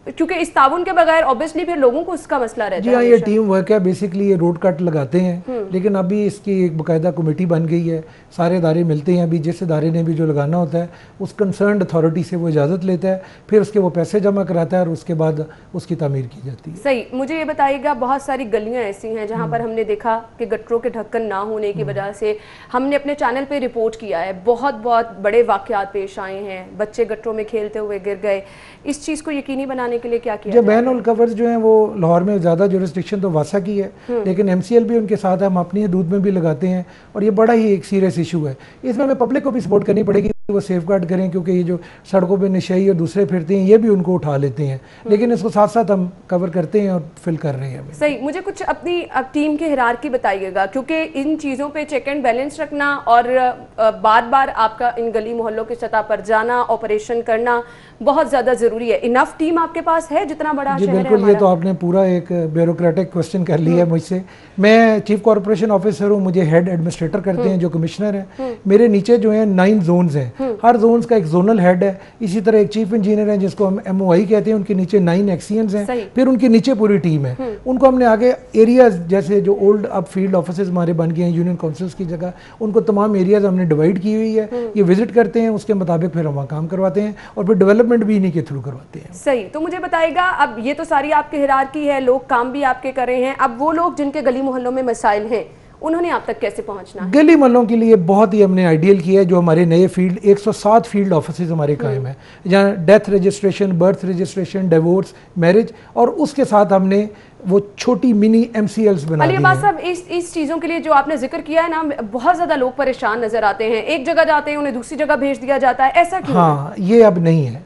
क्योंकि इस ताउन के बगैर ऑब्वियसली फिर लोगों को उसका मसला रहता है। जी हाँ, ये टीम वर्क है। बेसिकली ये रोड कट लगाते हैं, लेकिन अभी इसकी एक बाकायदा कमेटी बन गई है, सारे इदारे मिलते हैं। अभी जिस इदारे ने भी जो लगाना होता है उस कंसर्न्ड अथॉरिटी से वो इजाज़त लेता है, फिर उसके वो पैसे जमा कराता है और उसके बाद उसकी तामीर की जाती है। सही। मुझे ये बताइएगा, बहुत सारी गलियाँ ऐसी हैं जहाँ पर हमने देखा कि गटरों के ढक्कन ना होने की वजह से, हमने अपने चैनल पे रिपोर्ट किया है, बहुत बहुत बड़े वाक़यात पेश आए हैं, बच्चे गटरों में खेलते हुए गिर गए। इस चीज़ को यकीनी बनाने के लिए क्या किया? बैनुल कवर्स जो हैं वो लाहौर में ज़्यादा जुरिस्डिक्शन तो वासा की है, लेकिन MCL भी उनके साथ हम अपनी हदूद में भी लगाते हैं, और ये बड़ा ही एक सीरियस इशू है। इसमें हमें पब्लिक को भी सपोर्ट करनी पड़ेगी, वो सेफगार्ड करें, क्योंकि ये जो सड़कों पे नशई और दूसरे फिरते हैं ये भी उनको उठा लेते हैं, लेकिन इसको साथ साथ हम कवर करते हैं और फिल कर रहे हैं। सही। मुझे कुछ अपनी टीम के हिरारकी बताइएगा, क्योंकि इन चीज़ों पे चेक एंड बैलेंस रखना और बार बार आपका इन गली मोहल्लों की सतह पर जाना, ऑपरेशन करना बहुत ज़्यादा ज़रूरी है। इनफ टीम आपके पास है जितना बड़ा शहर है? बिल्कुल, ये तो आपने पूरा एक ब्यूरोक्रेटिक क्वेश्चन कर लिया है मुझसे। मैं चीफ कॉर्पोरेशन ऑफिसर हूँ, मुझे हेड एडमिनिस्ट्रेटर करते हैं जो कमिश्नर हैं। मेरे नीचे जो है 9 जोन्स हैं, हर जोन्स का एक जोनल हेड है। इसी तरह एक चीफ इंजीनियर है जिसको हम MOI कहते हैं, उनके नीचे 9 एक्सियंस हैं, फिर उनके नीचे पूरी टीम है। उनको हमने आगे एरियाज, जैसे जो ओल्ड अब फील्ड ऑफिस हमारे बन गए हैं यूनियन काउंसिल्स की जगह, उनको तमाम एरियाज हमने डिवाइड की हुई है। ये विजिट करते हैं, उसके मुताबिक फिर हम वहाँ काम करवाते हैं, और फिर डेवलपमेंट भी इन्हीं के थ्रू करवाते हैं। सही। तो मुझे बताइएगा, अब ये तो सारी आपकी हिरारकी है, लोग काम भी आपके कर रहे हैं, अब वो लोग जिनके गली मोहल्लों में मसाइल हैं उन्होंने आप तक कैसे पहुंचना है? गली मोहल्लों के लिए बहुत ही हमने आइडियल किया है, जो हमारे नए फील्ड 107 फील्ड ऑफिसेज हमारे कायम है, जहाँ death registration, birth registration, divorce, marriage, और उसके साथ हमने वो छोटी मिनी MCLs बना दी हैं। साहब, इस चीज़ों के लिए जो आपने जिक्र किया है ना, बहुत ज़्यादा लोग परेशान नजर आते हैं, एक जगह जाते हैं उन्हें दूसरी जगह भेज दिया जाता है, ऐसा क्यों? हाँ, ये अब नहीं है।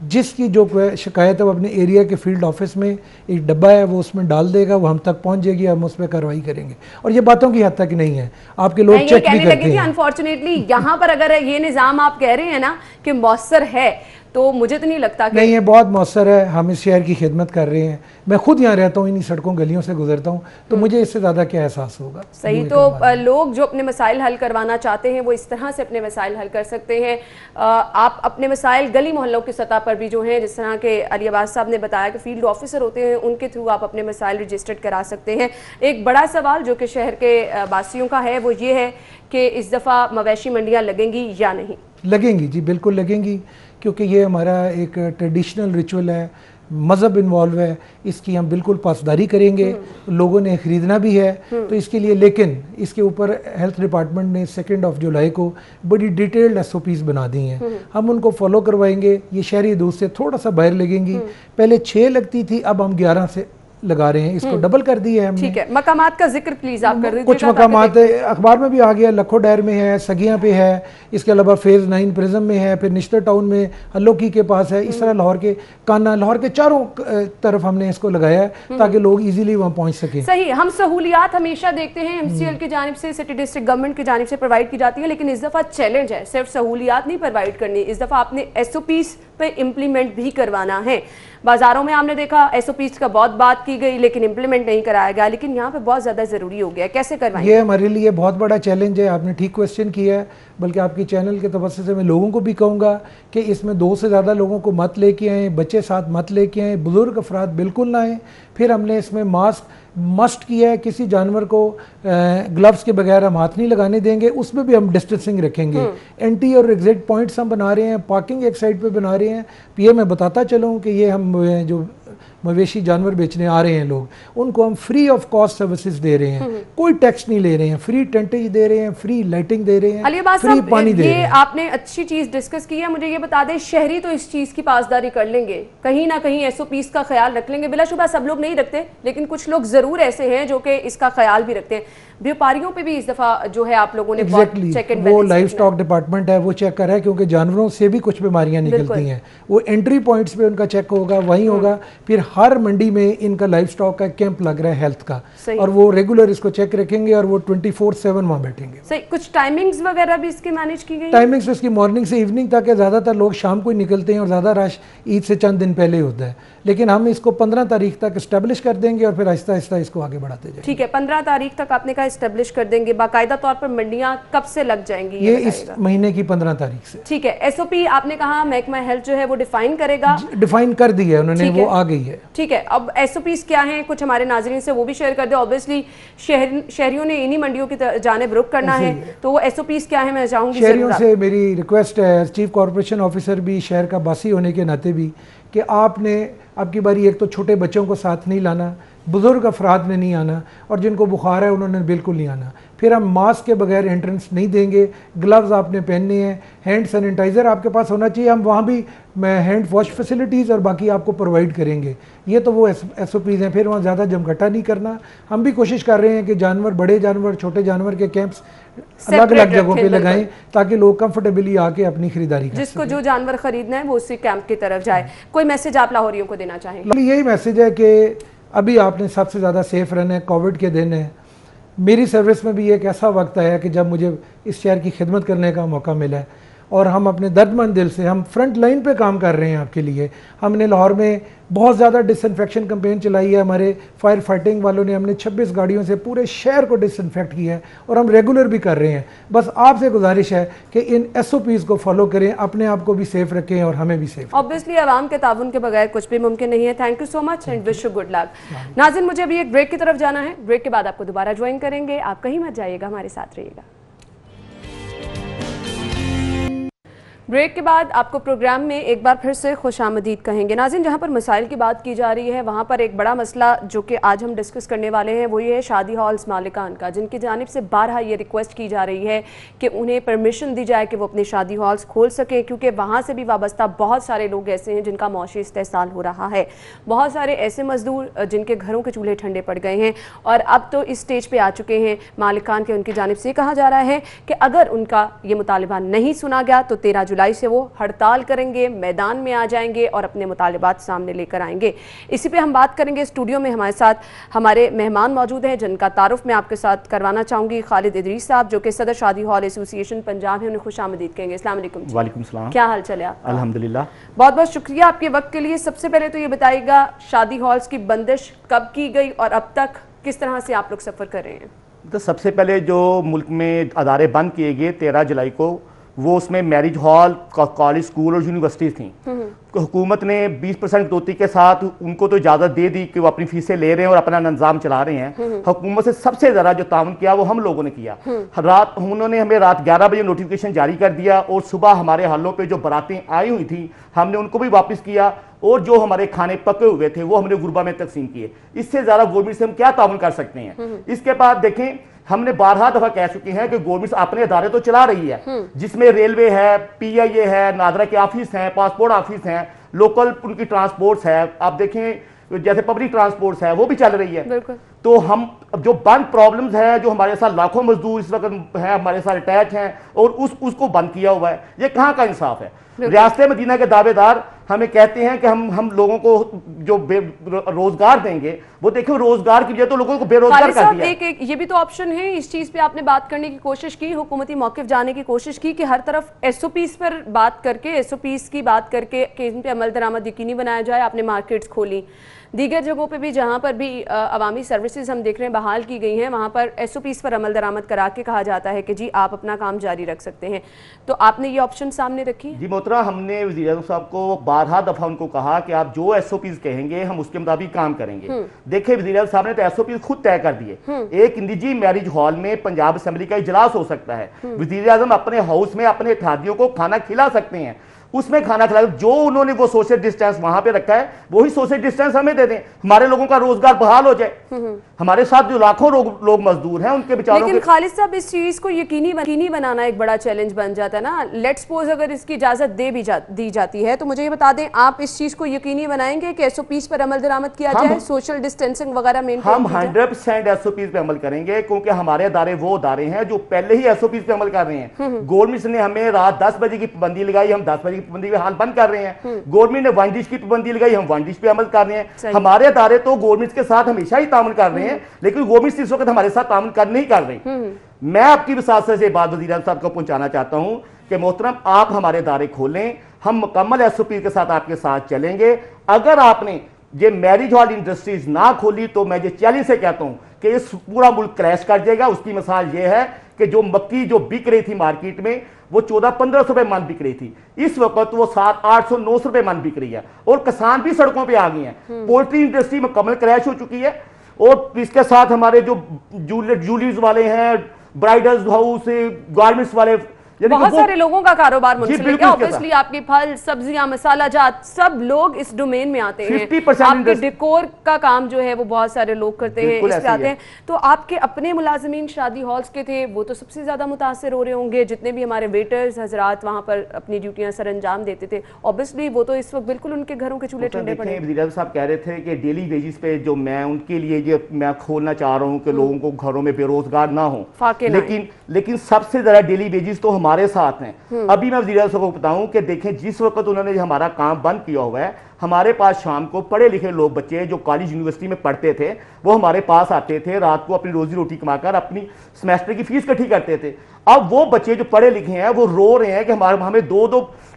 जिसकी जो शिकायत है वो अपने एरिया के फील्ड ऑफिस में एक डब्बा है, वो उसमें डाल देगा, वो हम तक पहुंच जाएगी, हम उस पर कार्रवाई करेंगे। और ये बातों की हद तक नहीं है, आपके लोग चेक भी करते हैं। अनफॉर्चुनेटली यहाँ पर अगर ये निज़ाम आप कह रहे हैं ना कि मौसर है, तो मुझे तो नहीं लगता कि नहीं, ये बहुत मौसर है। हम इस शहर की खिदमत कर रहे हैं। मैं खुद यहाँ रहता हूँ, इन्हीं सड़कों गलियों से गुजरता हूँ, तो मुझे इससे ज़्यादा क्या एहसास होगा। सही, तो लोग जो अपने मसाइल हल करवाना चाहते हैं वो इस तरह से अपने मसाइल हल कर सकते हैं। आप अपने मसाइल गली मोहल्लों की सतह पर भी जो हैं, जिस तरह के अली अब्बास साहब ने बताया कि फील्ड ऑफिसर होते हैं, उनके थ्रू आप अपने मसाइल रजिस्टर्ड करा सकते हैं। एक बड़ा सवाल जो कि शहर के वासियों का है वो ये है कि इस दफ़ा मवेशी मंडियाँ लगेंगी या नहीं? लगेंगी जी, बिल्कुल लगेंगी, क्योंकि ये हमारा एक ट्रेडिशनल रिचुअल है, मज़हब इन्वॉल्व है, इसकी हम बिल्कुल पासदारी करेंगे। लोगों ने ख़रीदना भी है, तो इसके लिए, लेकिन इसके ऊपर हेल्थ डिपार्टमेंट ने 2 जुलाई को बड़ी डिटेल्ड SOPs बना दी हैं। हम उनको फॉलो करवाएंगे। ये शहरी हदूद से थोड़ा सा बाहर लगेंगी। पहले 6 लगती थी, अब हम 11 से लगा रहे हैं, इसको डबल कर दिया है हमने। ठीक है, मकामात का जिक्र प्लीज आप कर दीजिएगा। कुछ मकामात अखबार में भी आ गया, लखो डैर में है, सगिया पे है, इसके अलावा फेज़ 9 प्रिज्म में है, फिर निश्तर टाउन में अलोकी के पास है। इस तरह लाहौर के काना, लाहौर के चारों तरफ हमने इसको लगाया है ताकि लोग इजीली वहाँ पहुँच सके। सही, हम सहूलियात हमेशा देखते हैं MCL की जानिब से, सिटी डिस्ट्रिक्ट गवर्नमेंट की जानिब से प्रोवाइड की जाती है, लेकिन इस दफ़ा चैलेंज है सिर्फ सहूलियात नहीं प्रोवाइड करनी, इस दफ़ा आपने SOPs पे इम्प्लीमेंट भी करवाना है। बाजारों में हमने देखा SOPs का बहुत बात की गई लेकिन इम्प्लीमेंट नहीं कराया गया, लेकिन यहाँ पे बहुत ज़्यादा ज़रूरी हो गया है। कैसे करवाएंगे? ये हमारे लिए बहुत बड़ा चैलेंज है। आपने ठीक क्वेश्चन किया है, बल्कि आपकी चैनल के तवज्जो से मैं लोगों को भी कहूँगा कि इसमें 2 से ज़्यादा लोगों को मत लेके आएँ, बच्चे साथ मत लेके आएँ, बुज़ुर्ग अफराद बिल्कुल ना आएँ। फिर हमने इसमें मास्क मस्ट किया है, किसी जानवर को ग्लव्स के बगैर हम हाथ नहीं लगाने देंगे, उसमें भी हम डिस्टेंसिंग रखेंगे। एंट्री और एग्जिट पॉइंट्स हम बना रहे हैं, पार्किंग एक साइड पे बना रहे हैं। ये मैं बताता चलूँ कि ये हम जो मवेशी जानवर बेचने आ रहे हैं लोग, उनको हम फ्री ऑफ कॉस्ट सर्विसेज दे रहे हैं, कोई टैक्स नहीं ले रहे हैं, फ्री टेंटेज दे रहे हैं, फ्री लाइटिंग दे रहे हैं, फ्री पानी दे रहे हैं। आपने अच्छी चीज डिस्कस की है। मुझे ये बता दें, शहरी तो इस चीज की पासदारी कर लेंगे, कहीं ना कहीं SOPs का ख्याल रख लेंगे, बिलाशुबा सब लोग नहीं रखते, लेकिन कुछ लोग जरूर ऐसे हैं जो कि इसका ख्याल भी रखते हैं। व्यापारियों पे भी इस दफा जो है आप लोगों ने चेक एंड वो लाइव स्टॉक डिपार्टमेंट है, वो चेक कर रहा है, क्योंकि जानवरों से भी कुछ बीमारियां निकलती हैं। वो एंट्री पॉइंट्स पे उनका चेक होगा, वहीं होगा। फिर हर मंडी में इनका लाइव स्टॉक का कैंप लग रहा है हेल्थ का, और वो रेगुलर इसको चेक रखेंगे और वो 24/7 वहाँ बैठेंगे। सही, कुछ टाइमिंग्स वगैरह भी इसके मैनेज की गई? टाइमिंग्स इसकी मॉर्निंग से इवनिंग तक है। ज़्यादातर लोग शाम को ही निकलते हैं और ज़्यादा रश ईद से चंद दिन पहले होता है, लेकिन हम इसको 15 तारीख तक इस्टेब्लिश कर देंगे और फिर आहिस्ता आहिस्ता इसको आगे बढ़ाते जाएंगे। ठीक है, 15 तारीख तक आपने कहा इस्टेब्लिश कर देंगे। बाकायदा तौर पर मंडियां कब से लग जाएंगी? ये इस महीने की 15 तारीख से। ठीक है, SOP आपने कहा महकमा हेल्थ जो है वो डिफाइन करेगा, डिफाइन कर दी है उन्होंने, वो आ गई है। ठीक है, अब SOPs क्या हैं कुछ हमारे नाज़रीन से वो भी शेयर कर दे। ऑब्वियसली शहरियों ने इन्हीं मंडियों की जानिब रुख करना है, तो वो SOPs क्या है मैं चाहूंगी शहरियों से मेरी रिक्वेस्ट है, चीफ कॉर्पोरेशन ऑफिसर भी, शहर का बासी होने के नाते भी, कि आपने आपकी बारी एक तो छोटे बच्चों को साथ नहीं लाना, बुजुर्ग अफराद ने नहीं आना, और जिनको बुखार है उन्होंने बिल्कुल नहीं आना। फिर हम मास्क के बगैर एंट्रेंस नहीं देंगे, ग्लव्स आपने पहनने हैं, हैंड सैनिटाइज़र आपके पास होना चाहिए। हम वहाँ भी हैंड वॉश फैसिलिटीज़ और बाकी आपको प्रोवाइड करेंगे। ये तो वो SOPs हैं। फिर वहाँ ज़्यादा जमघटा नहीं करना। हम भी कोशिश कर रहे हैं कि जानवर, बड़े जानवर, छोटे जानवर के कैंप्स अलग अलग जगहों पे लगाएं, ताकि लोग कंफर्टेबली आके अपनी खरीदारी कर जिसको जो जानवर खरीदना है वो उसी कैंप की तरफ जाए। कोई मैसेज आप लाहौरियों को देना चाहेंगे? यही मैसेज है कि अभी आपने सबसे ज़्यादा सेफ रहना है। कोविड के दिन है, मेरी सर्विस में भी एक ऐसा वक्त आया कि जब मुझे इस शहर की खिदमत करने का मौका मिला है, और हम अपने दर्दमंद दिल से हम फ्रंट लाइन पे काम कर रहे हैं आपके लिए। हमने लाहौर में बहुत ज़्यादा डिसइंफेक्शन कैंपेन चलाई है। हमारे फायर फाइटिंग वालों ने, हमने 26 गाड़ियों से पूरे शहर को डिसइंफेक्ट किया है, और हम रेगुलर भी कर रहे हैं। बस आपसे गुजारिश है कि इन SOPs को फॉलो करें, अपने आप को भी सेफ रखें और हमें भी सेफ। ऑब्वियसली आवाम के ताउन के बगैर कुछ भी मुमकिन नहीं है। Thank you so much and wish you good luck. नाज़रीन, मुझे अभी एक ब्रेक की तरफ जाना है, ब्रेक के बाद आपको दोबारा ज्वाइन करेंगे। आप कहीं मत जाइएगा, हमारे साथ रहिएगा। ब्रेक के बाद आपको प्रोग्राम में एक बार फिर से खुशामदीद कहेंगे। नाज़रीन, जहाँ पर मसाइल की बात की जा रही है, वहाँ पर एक बड़ा मसला जो कि आज हम डिस्कस करने वाले हैं वो ये है शादी हॉल्स मालिकान का, जिनकी जानिब से बारहा ये रिक्वेस्ट की जा रही है कि उन्हें परमिशन दी जाए कि वो अपनी शादी हॉल्स खोल सकें, क्योंकि वहाँ से भी वाबस्ता बहुत सारे लोग ऐसे हैं जिनका मौशी इस्तेहसाल हो रहा है। बहुत सारे ऐसे मजदूर जिनके घरों के चूल्हे ठंडे पड़ गए हैं, और अब तो इस स्टेज पर आ चुके हैं मालिकान के, उनकी जानिब से कहा जा रहा है कि अगर उनका ये मुतालिबा नहीं सुना गया तो 13 जुलाई जुलाई से वो हड़ताल करेंगे, मैदान में आ जाएंगे और अपने मुतालिबात सामने लेकर आएंगे। इसी पे हम बात करेंगे। स्टूडियो में हमारे साथ हमारे मेहमान मौजूद हैं जिनका तारुफ मैं आपके साथ करवाना चाहूँगी। खालिद इदरीस साहब जो कि सदर शादी हॉल एसोसिएशन पंजाब है, उन्हें खुश आमदीद कहेंगे। अस्सलाम वालेकुम। वालेकुम सलाम। क्या हाल चले आप? अल्हम्दुलिल्लाह। बहुत बहुत शुक्रिया आपके वक्त के लिए। सबसे पहले तो ये बताइएगा, शादी हॉल्स की बंदिश कब की गई और अब तक किस तरह से आप लोग सफ़र कर रहे हैं? तो सबसे पहले जो मुल्क में अदारे बंद किए गए 13 जुलाई को, वो उसमें मैरिज हॉल, कॉलेज, स्कूल और यूनिवर्सिटीज़ थी। तो हुकूमत ने 20% कटौती के साथ उनको तो इजाज़त दे दी कि वो अपनी फीसें ले रहे हैं और अपना निज़ाम चला रहे हैं। हुकूमत से सबसे ज़्यादा जो ताउन किया वो हम लोगों ने किया। उन्होंने हमें रात 11 बजे नोटिफिकेशन जारी कर दिया और सुबह हमारे हॉलों पे जो बारातें आई हुई थी हमने उनको भी वापस किया और जो हमारे खाने पके हुए थे वो हमने गुरबा में तकसीम किए। इससे ज़्यादा गवर्नमेंट से हम क्या ताउन कर सकते हैं? इसके बाद देखें, हमने 12 दफा कह चुके हैं कि गवर्नमेंट अपने अदारे तो चला रही है, जिसमें रेलवे है, PIA है, नादरा के ऑफिस हैं, पासपोर्ट ऑफिस हैं, लोकल उनकी ट्रांसपोर्ट्स है। आप देखें जैसे पब्लिक ट्रांसपोर्ट्स है वो भी चल रही है। तो हम जो बंद प्रॉब्लम्स है, जो हमारे साथ लाखों मजदूर इस वक्त हैं, हमारे साथ अटैच हैं और उसको बंद किया हुआ है, ये कहाँ का इंसाफ है? रियासत मदीना के दावेदार हमें कहते हैं कि हम लोगों को जो रोजगार देंगे, वो देखो रोजगार की वजह तो लोगों को बेरोजगार कर दिया। एक ये भी तो ऑप्शन है। इस चीज पे आपने बात करने की कोशिश की, हुकूमती मौक़िफ़ जाने की कोशिश की कि हर तरफ SOPs पर बात करके, SOPs की बात करके कि इन पे अमल दरामद यकीनी बनाया जाए। आपने मार्केट्स खोली, दीगर जगहों पे भी जहाँ पर भी अवामी सर्विसेज हम देख रहे हैं बहाल की गई हैं, वहाँ पर SOPs पर अमल दरामद करा के कहा जाता है कि जी आप अपना काम जारी रख सकते हैं। तो आपने ये ऑप्शन सामने रखी? जी मोहतरमा, हमने वज़ीर आज़म साहब को 12 दफा उनको कहा कि आप जो SOPs कहेंगे हम उसके मुताबिक काम करेंगे। देखिए वज़ीर आज़म साहब ने तो SOPs खुद तय कर दिए। एक निजी मैरिज हॉल में पंजाब असेंबली का इजलास हो सकता है, वज़ीर आज़म अपने हाउस में अपने इत्तेहादियों को खाना खिला सकते हैं, उसमें खाना खिला। जो उन्होंने वो सोशल डिस्टेंस वहां पे रखा है वही सोशल डिस्टेंस हमें दे दें, हमारे लोगों का रोजगार बहाल हो जाए। हमारे साथ जो लाखों लोग मजदूर हैं उनके बेचारों। लेकिन खालिद साहब, इस चीज को यकीनी बनाना एक बड़ा चैलेंज बन जाता है ना। लेट्स सपोज अगर इसकी इजाजत दी जाती है तो मुझे ये बता दें, आप इस चीज को यकीनी बनाएंगे कि SOPs पर अमल दरामद किया जाए, सोशल डिस्टेंसिंग वगैरह मेंटेन? हम 100% SOPs पे अमल करेंगे, क्योंकि हमारे अदारे वो अदारे हैं जो पहले ही SOPs पे अमल कर रहे हैं। गवर्नमेंट ने हमें रात 10 बजे की पाबंदी लगाई, हम 10 बजे की पाबंदी पे हाल बंद कर रहे हैं। गवर्नमेंट ने 1 डिश की पाबंदी लगाई, हम 1 डिश पे अमल कर रहे हैं। हमारे अदारे तो गवर्नमेंट के साथ हमेशा ही ताउन कर रहे हैं, लेकिन गवर्नमेंट इस वक्त हमारे साथ ताउन नहीं कर रही। मैं आपकी वसात से बात वज़ीर आज़म साहब को पहुंचाना चाहता हूं कि मोहतरम आप हमारे अदारे खोलें, हम मुकम्मल SOP के साथ आपके साथ चलेंगे। अगर आपने ये मैरिज हॉल इंडस्ट्रीज ना खोली तो मैं ये चैलेंज से कहता हूं कि इस पूरा मुल्क क्रैश कर जाएगा। उसकी मिसाल ये है कि जो मक्की जो बिक रही थी मार्केट में वो 1400-1500 रुपए मन बिक रही थी, इस वक्त वो 700-800-900 रुपए मन बिक रही है और किसान भी सड़कों पे आ गए हैं। पोल्ट्री इंडस्ट्री मुकम्मल क्रैश हो चुकी है और इसके साथ हमारे जो जूलरीज वाले हैं, ब्राइडल्स हाउस, गारमेंट्स वाले, बहुत सारे लोगों का कारोबार मुंसलिक है। ऑब्वियसली आपके फल, सब्जियां, मसाला जात सब लोग इस डोमेन में आते हैं। 50% आपके डेकोर का काम जो है वो बहुत सारे लोग करते हैं, इस पे आते हैं। तो आपके अपने मुलाजिमीन शादी हॉल्स के थे, वो तो सबसे ज्यादा मुतासर हो रहे होंगे। जितने भी हमारे वेटर्स हजरात वहां पर अपनी ड्यूटियां सर अंजाम देते थे, ऑब्वियसली वो तो इस वक्त बिल्कुल उनके घरों के चूल्हे ठंडे पड़े। वज़ीर आज़म साहब कह रहे थे कि डेली वेजेस पे जो मैं उनके लिए ये मैं खोलना चाह रहा हूँ कि लोगों को घरों में बेरोजगार ना हो, लेकिन सबसे ज्यादा डेली वेजेस तो हमारे साथ हैं। अभी मैं वज़ीर आज़म को बताऊं कि देखें, जिस वक्त उन्होंने हमारा काम बंद किया हुआ है, हमारे पास शाम को पढ़े लिखे लोग बच्चे जो कॉलेज यूनिवर्सिटी में पढ़ते थे वो हमारे पास आते थे, रात को अपनी रोजी रोटी कमाकर अपनी सेमेस्टर की फीस इकट्ठी करते थे। अब वो बच्चे जो पढ़े लिखे हैं वो रो रहे हैं कि हमें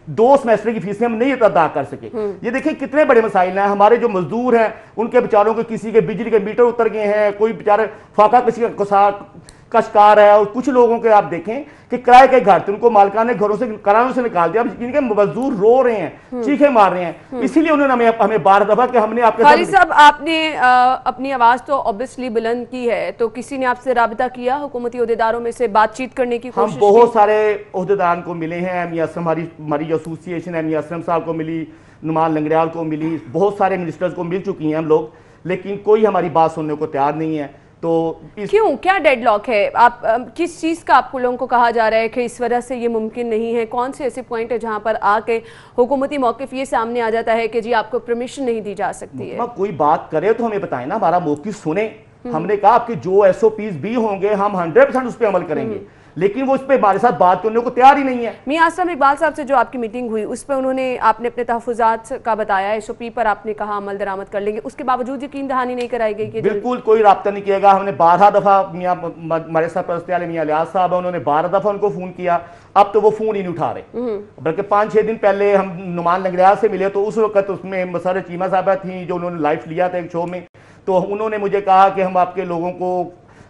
दो सेमेस्टर की फीसें हम नहीं अदा कर सके। ये देखिए कितने बड़े मसाइल हैं। हमारे जो मजदूर हैं उनके बेचारों के किसी के बिजली के मीटर उतर गए हैं, कोई बेचारे फाका किसी का शिकार है, और कुछ लोगों के आप देखें कि किराए के घर थे, उनको मालिकान ने घरों से किरायों से निकाल दिया। इनके मजदूर रो रहे हैं, चीखे मार रहे हैं। इसीलिए उन्होंने हमें 12 दफा कि हमने आपके खालिद साहब, आपने अपनी आवाज तो ऑब्वियसली बुलंद की है, तो किसी ने आपसे राबिता किया, हुकूमती ओहदेदारों में से बातचीत करने की कोशिश? हम बहुत सारे ओहदेदारों को मिले हैं। हमारी एसोसिएशन एसएम साहब को मिली, नुमान लंगड़ियाल को मिली, बहुत सारे मिनिस्टर्स को मिल चुकी हैं हम लोग, लेकिन कोई हमारी बात सुनने को तैयार नहीं है। तो क्यों, क्या डेडलॉक है? आप किस चीज़ का आपको लोगों को कहा जा रहा है कि इस वजह से ये मुमकिन नहीं है? कौन से ऐसे पॉइंट है जहां पर आके हुकूमती मौक़िफ़ ये सामने आ जाता है कि जी आपको परमिशन नहीं दी जा सकती है? कोई बात करे तो हमें बताएं ना, हमारा मौक़िफ़ सुने। हमने कहा आपके जो SOPs भी होंगे हम 100% उस पर अमल करेंगे, लेकिन वो इस पर हमारे साथ बात करने को तैयार ही नहीं है। मियां असलम इकबाल साहब से जो आपकी मीटिंग हुई उस पर उन्होंने आपने अपने तहफ़्फ़ुज़ात का बताया, SOP पर आपने कहा अमल दरामद कर लेंगे, उसके बावजूद यकीन दहानी नहीं कराई गई कि बिल्कुल कोई राब्ता नहीं किया गया। हमने 12 दफ़ा हमारे सरपरस्त आले मियां लियाज साहब है, उन्होंने 12 दफ़ा उनको फ़ोन किया, अब तो वो फ़ोन ही नहीं उठा रहे। बल्कि 5-6 दिन पहले हम नुमान लंगड़ियाल से मिले तो उस वक्त उसमें मसर चीमा साहबा थी जो उन्होंने लाइव लिया था एक शो में, तो उन्होंने मुझे कहा कि हम आपके लोगों को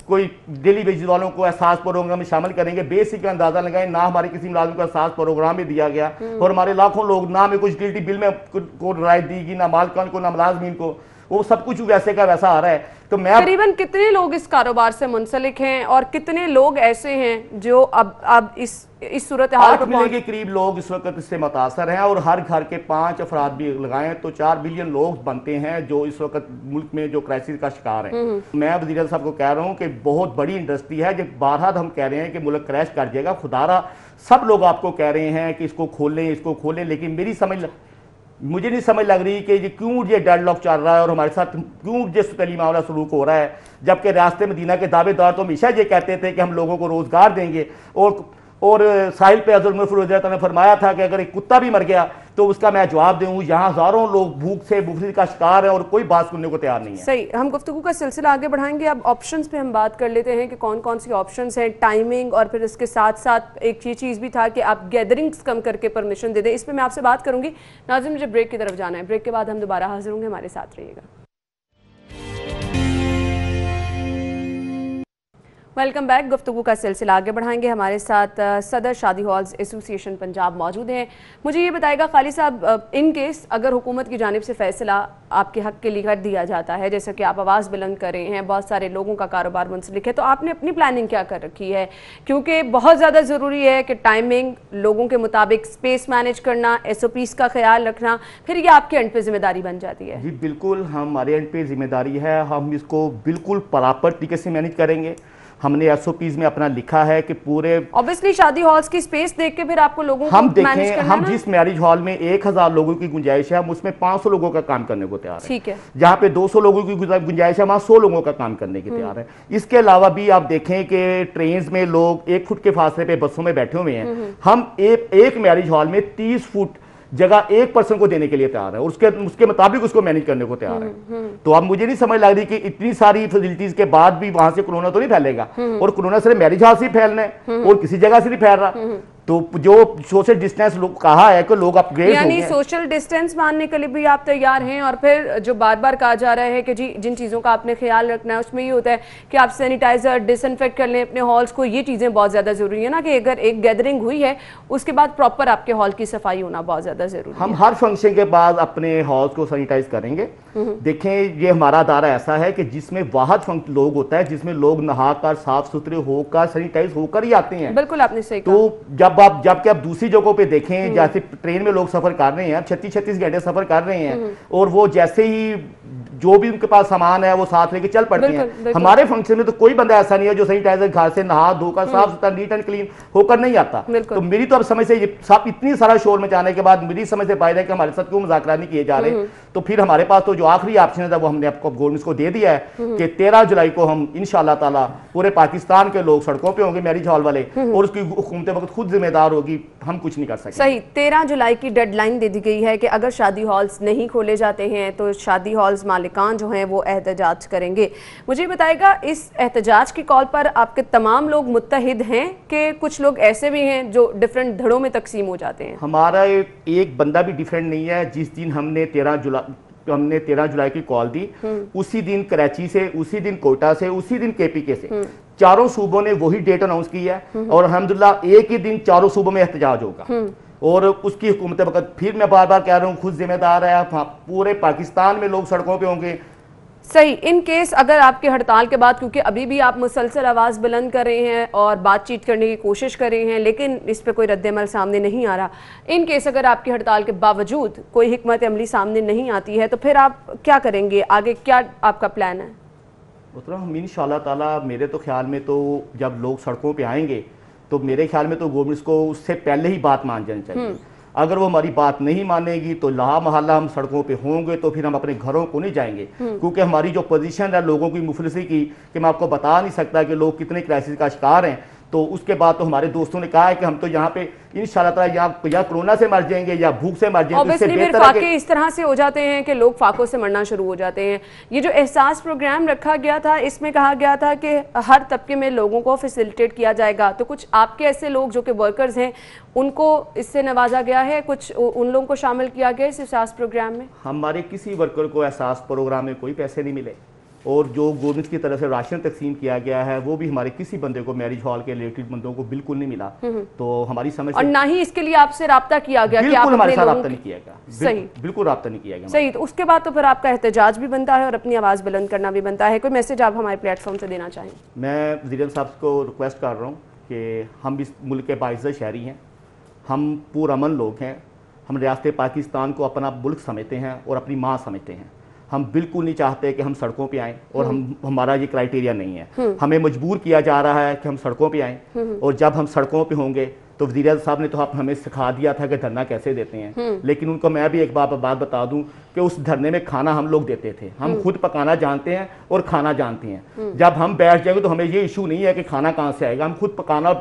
कोई डेली बेसिस वालों को एहसास प्रोग्राम में शामिल करेंगे। बेसिक का अंदाजा लगाएं, ना हमारे किसी मुलाजिम को एहसास प्रोग्राम में दिया गया और हमारे लाखों लोग, ना हमें कुछ गिल्टी बिल में को राय दी गई, ना मालकान को, ना मुलाजमीन को, वो सब कुछ वैसे का वैसा आ रहा है। तो मैं करीबन कितने लोग इस कारोबार से मुंसलिक हैं और कितने लोग ऐसे हैं जो अब इस सूरत हाल 8 मिलियन के करीब लोग इस वक्त इससे मुतासर हैं और हर घर के 5 अफराद भी लगाएं तो 4 बिलियन लोग बनते हैं जो इस वक्त मुल्क में जो क्राइसिस का शिकार हैं। मैं वज़ीर साहब को कह रहा हूं कि बहुत बड़ी इंडस्ट्री है, जब 12 हम कह रहे हैं कि मुल्क क्रैश कर जाएगा, खुदारा सब लोग आपको कह रहे हैं कि इसको खोलें, लेकिन मुझे नहीं समझ लग रही कि ये क्यों ये डेडलॉक चल रहा है और हमारे साथ क्यों ये सुतली मामला सलूक हो रहा है, जबकि रास्ते मदीना के दावेदार तो हमेशा ये कहते थे कि हम लोगों को रोजगार देंगे और साहिल पे हज़रत मुफ़ती ने फरमाया था कि अगर एक कुत्ता भी मर गया तो उसका मैं जवाब दूँ। यहाँ हज़ारों लोग भूख से भूखी का शिकार है और कोई बात सुनने को तैयार नहीं है। सही, हम गुफ्तगू का सिलसिला आगे बढ़ाएंगे। अब ऑप्शंस पे हम बात कर लेते हैं कि कौन कौन सी ऑप्शंस हैं, टाइमिंग, और फिर इसके साथ साथ एक ये चीज़ भी था कि आप गैदरिंग्स कम करके परमिशन दे दें। इस पर मैं आपसे बात करूंगी। नाज़रीन, मुझे ब्रेक की तरफ जाना है, ब्रेक के बाद हम दोबारा हाजिर होंगे, हमारे साथ रहिएगा। Welcome back. गुफ्तगू का सिलसिला आगे बढ़ाएंगे। हमारे साथ सदर शादी हॉल्स एसोसिएशन पंजाब मौजूद हैं। मुझे ये बताएगा खालिद साहब, इन केस अगर हुकूमत की जानिब से फैसला आपके हक़ के लिए कर दिया जाता है, जैसे कि आप आवाज़ बुलंद कर रहे हैं, बहुत सारे लोगों का कारोबार मुंसलिक है, तो आपने अपनी प्लानिंग क्या कर रखी है? क्योंकि बहुत ज़्यादा ज़रूरी है कि टाइमिंग, लोगों के मुताबिक स्पेस मैनेज करना, SOPs का ख्याल रखना, फिर ये आपके एंड पे जिम्मेदारी बन जाती है। जी बिल्कुल, हमारे एंड पे जिम्मेदारी है, हम इसको बिल्कुल प्रॉपर तरीके से मैनेज करेंगे। हमने SOPs में अपना लिखा है कि पूरे ऑब्वियसली शादी हॉल्स की स्पेस देख के फिर आपको लोगों हम को मैनेज देखें, करना हम जिस मैरिज हॉल में 1000 लोगों की गुंजाइश है, हम उसमें 500 लोगों का काम करने को तैयार है। ठीक है। जहाँ पे 200 लोगों की गुंजाइश है, वहाँ 100 लोगों का काम करने के तैयार है। इसके अलावा भी आप देखें कि ट्रेन में लोग 1 फुट के फासले पे बसों में बैठे हुए हैं, हम एक मैरिज हॉल में 30 फुट जगह एक पर्सन को देने के लिए तैयार है और उसके मुताबिक उसको मैनेज करने को तैयार है। तो अब मुझे नहीं समझ लग रही कि इतनी सारी फैसिलिटीज के बाद भी वहां से कोरोना तो नहीं फैलेगा, और कोरोना सिर्फ मैरिज हॉल से ही फैलना है और किसी जगह से नहीं फैल रहा। तो जो सोशल डिस्टेंस लोग कहा है कि लोग अपग्रेड यानी सोशल डिस्टेंस मानने के लिए भी आप तैयार हैं, और फिर जो बार बार कहा जा रहा है कि जी जिन चीज़ों का आपने ख्याल रखना है उसमें ये होता है कि आप सैनिटाइजर डिसइंफेक्ट कर लें अपने हॉल्स को, ये चीज़ें बहुत ज़्यादा ज़रूरी है ना, कि अगर एक गैदरिंग हुई है उसके बाद प्रॉपर आपके हॉल की सफाई होना बहुत ज़्यादा ज़रूरी है। हम हर फंक्शन के बाद अपने हॉल्स को सैनिटाइज करेंगे। देखें, ये हमारा अदारा ऐसा है कि जिसमें वाहद लोग होता है, जिसमें लोग नहाकर साफ सुथरे होकर सैनिटाइज होकर ही आते हैं। बिल्कुल आपने सही कहा। तो जबकि आप दूसरी जगहों पे देखें, जैसे ट्रेन में लोग सफर कर रहे हैं, 36 घंटे सफर कर रहे हैं, और वो जैसे ही जो भी उनके पास सामान है वो साथ लेके चल पड़ते हैं। हमारे फंक्शन में तो कोई बंदा ऐसा नहीं है जो सैनिटाइजर घर से नहा धोकर साफ सुथरा नीट एंड क्लीन होकर नहीं आता। तो मेरी तो अब समझ से सब इतनी सारा शोर मचाने के बाद मेरी समझ से फायदा है कि हमारे साथ क्यों मुज़ाकरा नहीं किए जा रहे। तो फिर हमारे पास तो जो आखिरी ऑप्शन है वो हमने आपको गवर्नमेंट को दे दिया है कि 13 जुलाई को हम इंशाअल्लाह ताला पूरे पाकिस्तान के लोग सड़कों पे होंगे, मैरिज हॉल वाले, और उसकी हुकूमत वक्त खुद जिम्मेदार होगी, हम कुछ नहीं कर सकते। सही, 13 जुलाई की डेडलाइन दे दी गई है कि अगर शादी हॉल्स नहीं खोले जाते हैं तो शादी हॉल्स मालिकान जो हैं वो एहतजाज करेंगे। मुझे बताएगा, इस एहतजाज की कॉल पर आपके तमाम लोग मुत्तहिद हैं कि कुछ लोग ऐसे भी हैं जो डिफरेंट धड़ों में तकसीम हो जाते हैं? हमारा एक बंदा भी डिफरेंट नहीं है। जिस दिन हमने 13 जुलाई की कॉल दी, उसी दिन कराची से, उसी दिन कोटा से, उसी दिन KPK से, चारों सूबों ने वही डेट अनाउंस की है, और अल्हम्दुलिल्लाह एक ही दिन चारों सूबों में एहतजाज होगा। और उसकी हुकूमत वक्त, फिर मैं बार बार कह रहा हूँ, खुद जिम्मेदार है, पूरे पाकिस्तान में लोग सड़कों पे होंगे। सही, इन केस अगर आपकी हड़ताल के बाद, क्योंकि अभी भी आप मुसलसल आवाज़ बुलंद कर रहे हैं और बातचीत करने की कोशिश कर रहे हैं, लेकिन इस पर कोई रद्द-ए-अमल सामने नहीं आ रहा, इन केस अगर आपकी हड़ताल के बावजूद कोई हिकमत अमली सामने नहीं आती है तो फिर आप क्या करेंगे? आगे क्या आपका प्लान है? उतना हम इंशाअल्लाह ताला, मेरे तो ख्याल में तो जब लोग सड़कों पे आएंगे तो मेरे ख्याल में तो गवर्नमेंट को उससे पहले ही बात मान जानी चाहिए। अगर वो हमारी बात नहीं मानेगी तो ला महल्ला हम सड़कों पे होंगे, तो फिर हम अपने घरों को नहीं जाएंगे, क्योंकि हमारी जो पोजीशन है लोगों की मुफलिसी की, कि मैं आपको बता नहीं सकता कि लोग कितने क्राइसिस का शिकार हैं। तो उसके बाद तो हमारे दोस्तों ने कहा है कि हम तो यहाँ पे इंशाल्लाह ताला या कोरोना से मर जाएंगे या भूख से मर जाएंगे। ऑब्वियसली फिर फाके इस तरह से हो जाते हैं कि लोग फाकों से मरना शुरू हो जाते हैं। ये जो एहसास प्रोग्राम रखा गया था, इसमें कहा गया था कि हर तबके में लोगों को फैसिलिटेट किया जाएगा, तो कुछ आपके ऐसे लोग जो कि वर्कर्स हैं उनको इससे नवाजा गया है, कुछ उन लोगों को शामिल किया गया इस एहसास प्रोग्राम में? हमारे किसी वर्कर को एहसास प्रोग्राम में कोई पैसे नहीं मिले, और जो गवर्नमेंट की तरफ से राशन तकसीम किया गया है वो भी हमारे किसी बंदे को, मैरिज हॉल के रिलेटेड बंदों को बिल्कुल नहीं मिला। तो हमारी समझ, और ना ही इसके लिए आपसे राब्ता किया गया कि आप हमारे साथ राब्ता नहीं किया गया। सही, बिल्कुल राब्ता नहीं किया गया। सही, तो उसके बाद तो फिर आपका एहतजाज भी बनता है और अपनी आवाज़ बुलंद करना भी बनता है। कोई मैसेज आप हमारे प्लेटफॉर्म से देना चाहें? मैं वज़ीर साहब को रिक्वेस्ट कर रहा हूँ कि हम इस मुल्क के बाइज़्ज़त शहरी हैं, हम पुरअमन लोग हैं, हम रियासत पाकिस्तान को अपना मुल्क समझते हैं और अपनी माँ समझते हैं। हम बिल्कुल नहीं चाहते कि हम सड़कों पे आएँ, और हमारा ये क्राइटेरिया नहीं है। हमें मजबूर किया जा रहा है कि हम सड़कों पे आएँ, और जब हम सड़कों पे होंगे तो वज़ीर साहब ने तो हमें सिखा दिया था कि धरना कैसे देते हैं, लेकिन उनको मैं भी एक बात बता दूं कि उस धरने में खाना हम लोग देते थे। हम खुद पकाना जानते हैं और खाना जानते हैं। जब हम बैठ जाएंगे तो हमें ये इशू नहीं है कि खाना कहाँ से आएगा, हम खुद पकाना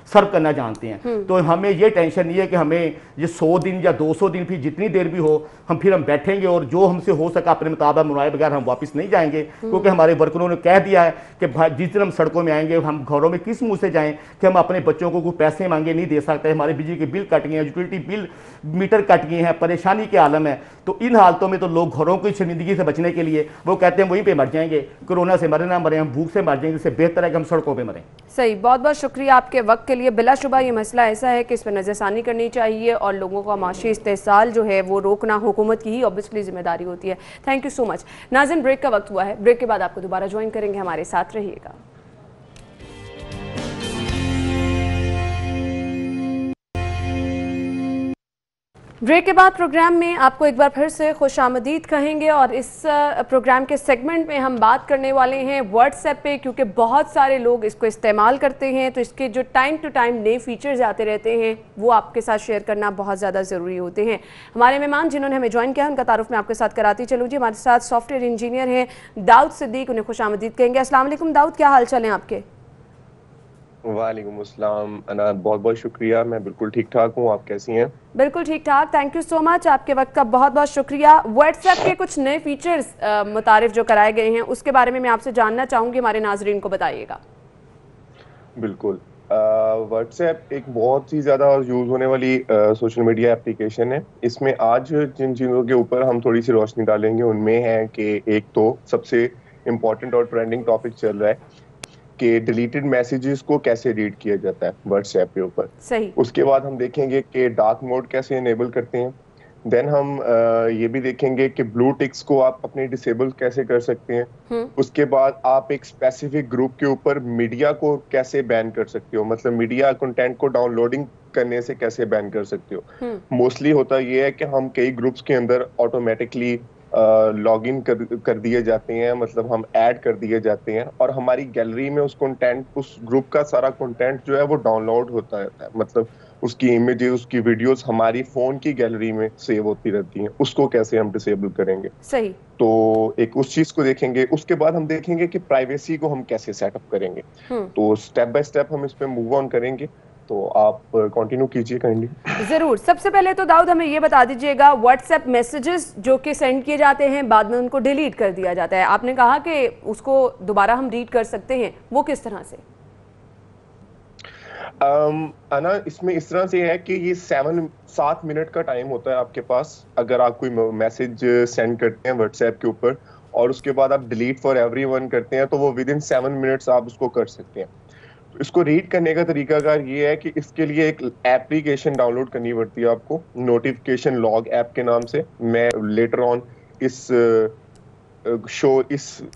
सर्व करना जानते हैं। तो हमें ये टेंशन नहीं है कि हमें ये 100 दिन या 200 दिन फिर जितनी देर भी हो हम बैठेंगे, और जो हमसे हो सका अपने मुताबिक मुराए बगैर हम वापस नहीं जाएंगे, क्योंकि हमारे वर्करों ने कह दिया है कि जिस दिन हम सड़कों में आएंगे हम घरों में किस मुंह से जाएं कि हम अपने बच्चों को कोई पैसे मांगे नहीं दे सकते, हमारे बिजली के बिल कट गए हैं, यूटिलिटी बिल मीटर कट गए हैं, परेशानी के आलम है। तो इन हालतों में तो लोग घरों की शर्मिंदगी से बचने के लिए वो कहते हैं वहीं पर मर जाएंगे, कोरोना से मरे ना मरे, हम भूख से मर जाएंगे, इससे बेहतर है कि हम सड़कों पर मरें। सही, बहुत बहुत शुक्रिया आपके वक्त के लिए। बिलाशुबा ये मसला ऐसा है कि इस पर नज़रसानी करनी चाहिए और लोगों का माशी इस्तेसाल जो है वो रोकना हुकूमत की ही ऑब्वियसली जिम्मेदारी होती है। Thank you so much. नाज़रीन, ब्रेक का वक्त हुआ है, ब्रेक के बाद आपको दोबारा ज्वाइन करेंगे, हमारे साथ रहिएगा। ब्रेक के बाद प्रोग्राम में आपको एक बार फिर से खुशामदीद कहेंगे, और इस प्रोग्राम के सेगमेंट में हम बात करने वाले हैं व्हाट्सएप पे, क्योंकि बहुत सारे लोग इसको इस्तेमाल करते हैं, तो इसके जो टाइम टू टाइम नए फीचर्स आते रहते हैं वो आपके साथ शेयर करना बहुत ज़्यादा ज़रूरी होते हैं। हमारे मेहमान जिन्होंने हमें ज्वाइन किया उनका तारुफ मैं आपके साथ कराती चलूँ जी। हमारे साथ सॉफ्टवेयर इंजीनियर हैं दाऊद सिद्दीक, उन्हें खुशामदीद कहेंगे। अस्सलाम वालेकुम दाऊद, क्या हाल चाल है आपके? वालेकुम अस्सलाम अना, बहुत बहुत शुक्रिया, मैं बिल्कुल ठीक ठाक हूँ, आप कैसी हैं? बिल्कुल ठीक ठाक, थैंक यू सो मच, आपके वक्त का बहुत बहुत शुक्रिया। व्हाट्सएप के कुछ नए फीचर्स मुतारिफ जो कराए गए हैं उसके बारे में मैं आपसे जानना चाहूँगी, हमारे नाजरीन को बताइएगा। बिल्कुल, व्हाट्सएप एक बहुत ही ज़्यादा यूज़ होने वाली सोशल मीडिया एप्लीकेशन है। इसमें आज जिन चीज़ों के ऊपर हम थोड़ी सी रोशनी डालेंगे उनमें है कि एक तो सबसे इम्पोर्टेंट और ट्रेंडिंग टॉपिक चल रहा है कि डिलीटेड मैसेजेस को कैसे रीड किया जाता है व्हाट्सएप के ऊपर। सही। उसके बाद हम देखेंगे कि डार्क मोड कैसे इनेबल करते हैं। देन हम ये भी देखेंगे कि ब्लू टिक्स को आप अपने डिसेबल कैसे कर सकते हैं। उसके बाद आप एक स्पेसिफिक ग्रुप के ऊपर मीडिया को कैसे बैन कर सकते हो, मतलब मीडिया कंटेंट को डाउनलोडिंग करने से कैसे बैन कर सकते हो। मोस्टली होता ये है कि हम कई ग्रुप्स के अंदर ऑटोमेटिकली लॉग इन कर दिए जाते हैं, मतलब हम ऐड कर दिए जाते हैं, और हमारी गैलरी में उस कंटेंट, उस ग्रुप का सारा कंटेंट जो है वो डाउनलोड होता रहता है, मतलब उसकी इमेजेस, उसकी वीडियोस हमारी फोन की गैलरी में सेव होती रहती हैं। उसको कैसे हम डिसेबल करेंगे। सही। तो एक उस चीज को देखेंगे। उसके बाद हम देखेंगे कि प्राइवेसी को हम कैसे सेटअप करेंगे। तो स्टेप बाय स्टेप हम इस पे मूव ऑन करेंगे, तो आप कंटिन्यू कीजिए काइंडली। जरूर। सबसे पहले तो दाऊद हमें ये बता दीजिएगा, व्हाट्सएप मैसेजेस जो कि सेंड किए जाते हैं बाद में उनको डिलीट कर दिया जाता है, आपने कहा कि उसको दोबारा हम रीड कर सकते हैं, वो किस तरह से? अना, इसमें इस तरह से है कि ये 7 मिनट का टाइम होता है आपके पास। अगर आप कोई मैसेज सेंड करते हैं व्हाट्सएप के ऊपर और उसके बाद आप डिलीट फॉर एवरीवन करते हैं, तो वो विद इन 7 मिनट्स आप उसको कर सकते हैं। तो इसको रीड करने का तरीकाकार ये है कि इसके लिए एक एप्लीकेशन डाउनलोड करनी पड़ती है आपको, नोटिफिकेशन लॉग ऐप के नाम से। मैं लेटर ऑन इस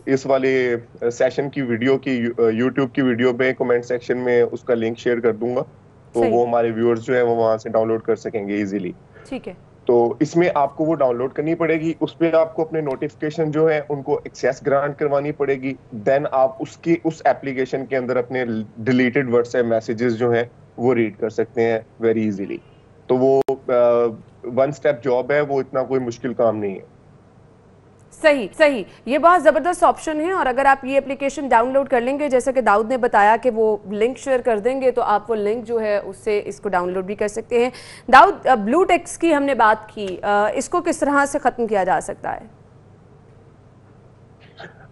इस वाले सेशन की वीडियो की यूट्यूब की वीडियो में कमेंट सेक्शन में उसका लिंक शेयर कर दूंगा, तो वो हमारे व्यूअर्स जो है वो वहां से डाउनलोड कर सकेंगे इजीली। ठीक है। तो इसमें आपको वो डाउनलोड करनी पड़ेगी, उस पे आपको अपने नोटिफिकेशन जो है उनको एक्सेस ग्रांट करवानी पड़ेगी। देन आप उस एप्लीकेशन के अंदर अपने डिलीटेड व्हाट्सएप मैसेजेस जो हैं वो रीड कर सकते हैं वेरी इजीली। तो वो 1 स्टेप जॉब है, वो इतना कोई मुश्किल काम नहीं है। सही सही, ये बहुत ज़बरदस्त ऑप्शन है। और अगर आप ये एप्लीकेशन डाउनलोड कर लेंगे, जैसा कि दाऊद ने बताया कि वो लिंक शेयर कर देंगे, तो आप वो लिंक जो है उससे इसको डाउनलोड भी कर सकते हैं। दाऊद, ब्लू टेक्स्ट की हमने बात की, इसको किस तरह से ख़त्म किया जा सकता है?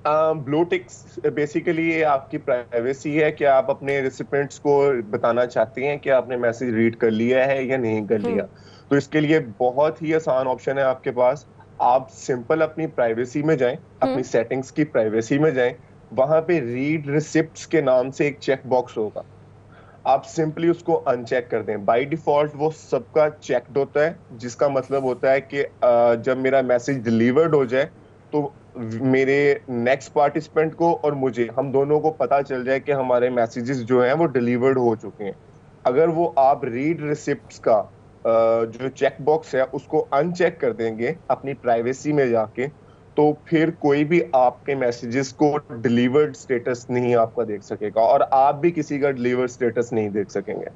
ब्लू टिक्स बेसिकली ये आपकी प्राइवेसी है कि आप अपने रेसिपिएंट्स को बताना चाहते हैं कि आपने मैसेज रीड कर लिया है या नहीं कर लिया। तो इसके लिए बहुत ही आसान ऑप्शन है आपके पास। आप सिंपल अपनी प्राइवेसी में जाएं, अपनी सेटिंग्स की प्राइवेसी में जाएं, वहां पे रीड रिसिप्ट्स के नाम से एक चेक बॉक्स होगा, आप सिंपली उसको अनचेक कर दें। बाय डिफॉल्ट वो सबका चेक्ड होता है, जिसका मतलब होता है कि जब मेरा मैसेज डिलीवर्ड हो जाए तो मेरे नेक्स्ट पार्टिसिपेंट को और मुझे, हम दोनों को पता चल जाए कि हमारे मैसेजेस जो हैं वो डिलीवर्ड हो चुके हैं। अगर वो आप रीड रिसिप्ट्स का जो चेक बॉक्स है उसको अनचेक कर देंगे अपनी प्राइवेसी में जाके, तो फिर कोई भी आपके मैसेजेस को डिलीवर्ड स्टेटस नहीं आपका देख सकेगा और आप भी किसी का डिलीवर्ड स्टेटस नहीं देख सकेंगे।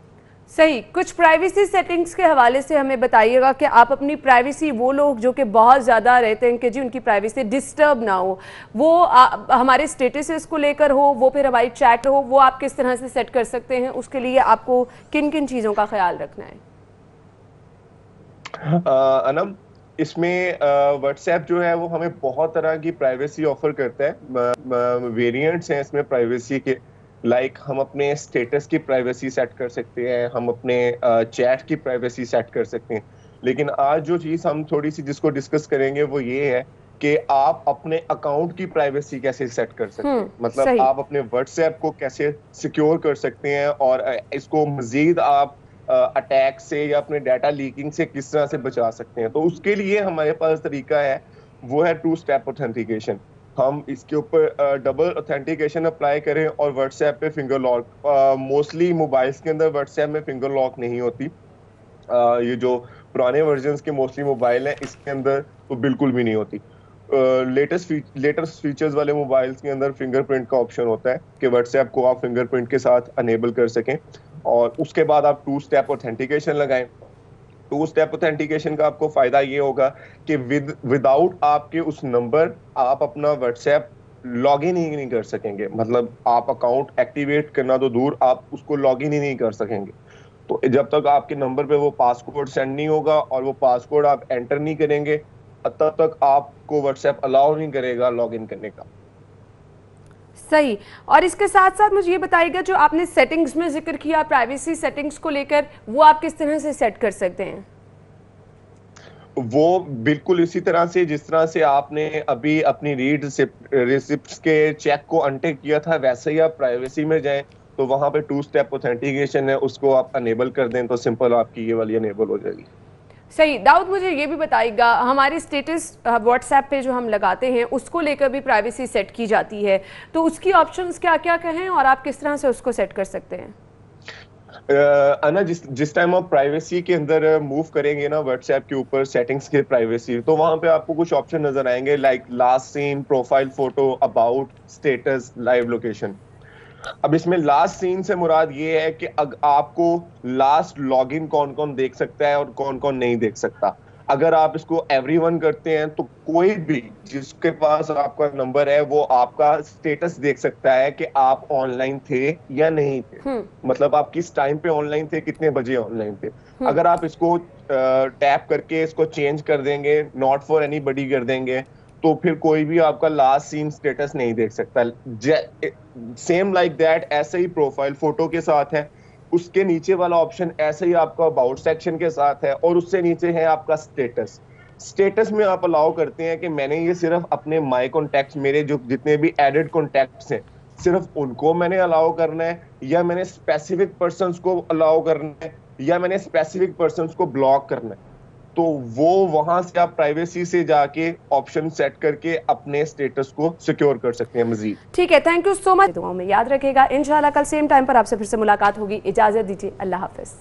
सही, कुछ प्राइवेसी सेटिंग्स के हवाले से हमें बताइएगा कि आप अपनी प्राइवेसी, वो लोग जो कि बहुत ज़्यादा रहते हैं कि जी उनकी प्राइवेसी डिस्टर्ब ना हो, वो हमारे स्टेटसेस को लेकर हो, वो फिर हमारी चैट हो, वो आप किस तरह से सेट कर सकते हैं? उसके लिए आपको किन किन चीज़ों का ख्याल रखना है? अनम, इसमें व्हाट्सएप जो है वो हमें बहुत तरह की प्राइवेसी ऑफर करता है। वेरिएंट्स हैं इसमें प्राइवेसी के, लाइक हम अपने स्टेटस की प्राइवेसी सेट कर सकते हैं, हम अपने चैट की प्राइवेसी सेट कर सकते हैं। लेकिन आज जो चीज़ हम थोड़ी सी जिसको डिस्कस करेंगे वो ये है कि आप अपने अकाउंट की प्राइवेसी कैसे सेट कर सकते हैं। मतलब आप अपने व्हाट्सएप को कैसे सिक्योर कर सकते हैं और इसको मजीद आप अटैक से या अपने डाटा लीकिंग से किस तरह से बचा सकते हैं। तो उसके लिए हमारे पास तरीका है, वो है 2 स्टेप ऑथेंटिकेशन। हम इसके ऊपर डबल ऑथेंटिकेशन अप्लाई करें और व्हाट्सएप पे फिंगर लॉक, मोस्टली मोबाइल्स के अंदर व्हाट्सएप में फिंगर लॉक नहीं होती। ये जो पुराने वर्जन्स के मोस्टली मोबाइल हैं इसके अंदर तो बिल्कुल भी नहीं होती। लेटेस्ट फीचर्स वाले मोबाइल्स के अंदर फिंगरप्रिंट का ऑप्शन होता है कि व्हाट्सएप को आप फिंगरप्रिंट के साथ अनेबल कर सकें और उसके बाद आप 2 स्टेप ऑथेंटिकेशन लगाएं। 2 स्टेप ऑथेंटिकेशन का आपको फायदा ये होगा कि विदाउट आपके उस नंबर आप अपना व्हाट्सएप लॉग इन ही नहीं कर सकेंगे। मतलब आप अकाउंट एक्टिवेट करना तो दूर, आप उसको लॉग इन ही नहीं कर सकेंगे। तो जब तक आपके नंबर पे वो पासकोड सेंड नहीं होगा और वो पासकोड आप एंटर नहीं करेंगे, तब तक आपको व्हाट्सएप अलाउ नहीं करेगा लॉग इन करने का। सही। और इसके साथ साथ मुझे ये बताइएगा, जो आपने सेटिंग्स में जिक्र किया प्राइवेसी सेटिंग्स को लेकर, वो आप किस तरह से सेट कर सकते हैं? वो बिल्कुल इसी तरह से जिस तरह से आपने अभी अपनी रीड रिसिप्ट्स के चेक को अनटिक किया था, वैसे ही आप प्राइवेसी में जाएं तो वहां पे 2 स्टेप ऑथेंटिकेशन है, उसको आप अनेबल कर दें तो सिंपल आपकी ये वाली अनेबल हो जाएगी। सही। दाऊद, मुझे ये भी बताइएगा, हमारी स्टेटस व्हाट्सएप पे जो हम लगाते हैं उसको लेकर भी प्राइवेसी सेट की जाती है, तो उसकी ऑप्शंस क्या क्या हैं और आप किस तरह से उसको सेट कर सकते हैं? अना, जिस टाइम आप प्राइवेसी के अंदर मूव करेंगे ना व्हाट्सएप के ऊपर सेटिंग्स के प्राइवेसी, तो वहां पे आपको कुछ ऑप्शन नजर आएंगे like last seen, profile photo, about, status, live location. अब इसमें लास्ट सीन से मुराद ये है कि आपको लास्ट लॉगिन कौन कौन देख सकता है और कौन कौन नहीं देख सकता। अगर आप इसको एवरीवन करते हैं तो कोई भी जिसके पास आपका नंबर है वो आपका स्टेटस देख सकता है कि आप ऑनलाइन थे या नहीं थे। मतलब आप किस टाइम पे ऑनलाइन थे, कितने बजे ऑनलाइन थे। अगर आप इसको टैप करके इसको चेंज कर देंगे, नॉट फॉर एनीबॉडी कर देंगे, तो फिर कोई भी आपका लास्ट सीन स्टेटस नहीं देख सकता। सेम लाइक दैट, ऐसे ही प्रोफाइल फोटो के साथ है, उसके नीचे वाला ऑप्शन ऐसे ही आपका अबाउट सेक्शन के साथ है और उससे नीचे है आपका स्टेटस। स्टेटस में आप अलाउ करते हैं कि मैंने ये सिर्फ अपने माई कॉन्टैक्ट्स, मेरे जो जितने भी एडेड कॉन्टैक्ट्स हैं सिर्फ उनको मैंने अलाउ करना है, या मैंने स्पेसिफिक पर्सन्स को अलाउ करना है, या मैंने स्पेसिफिक पर्सन्स को ब्लॉक करना है। तो वो वहां से आप प्राइवेसी से जाके ऑप्शन सेट करके अपने स्टेटस को सिक्योर कर सकते हैं मजीद। ठीक है, थैंक यू सो मच। दुआओं में याद रखेगा। इंशाल्लाह कल सेम टाइम पर आपसे फिर से मुलाकात होगी। इजाजत दीजिए, अल्लाह हाफिज।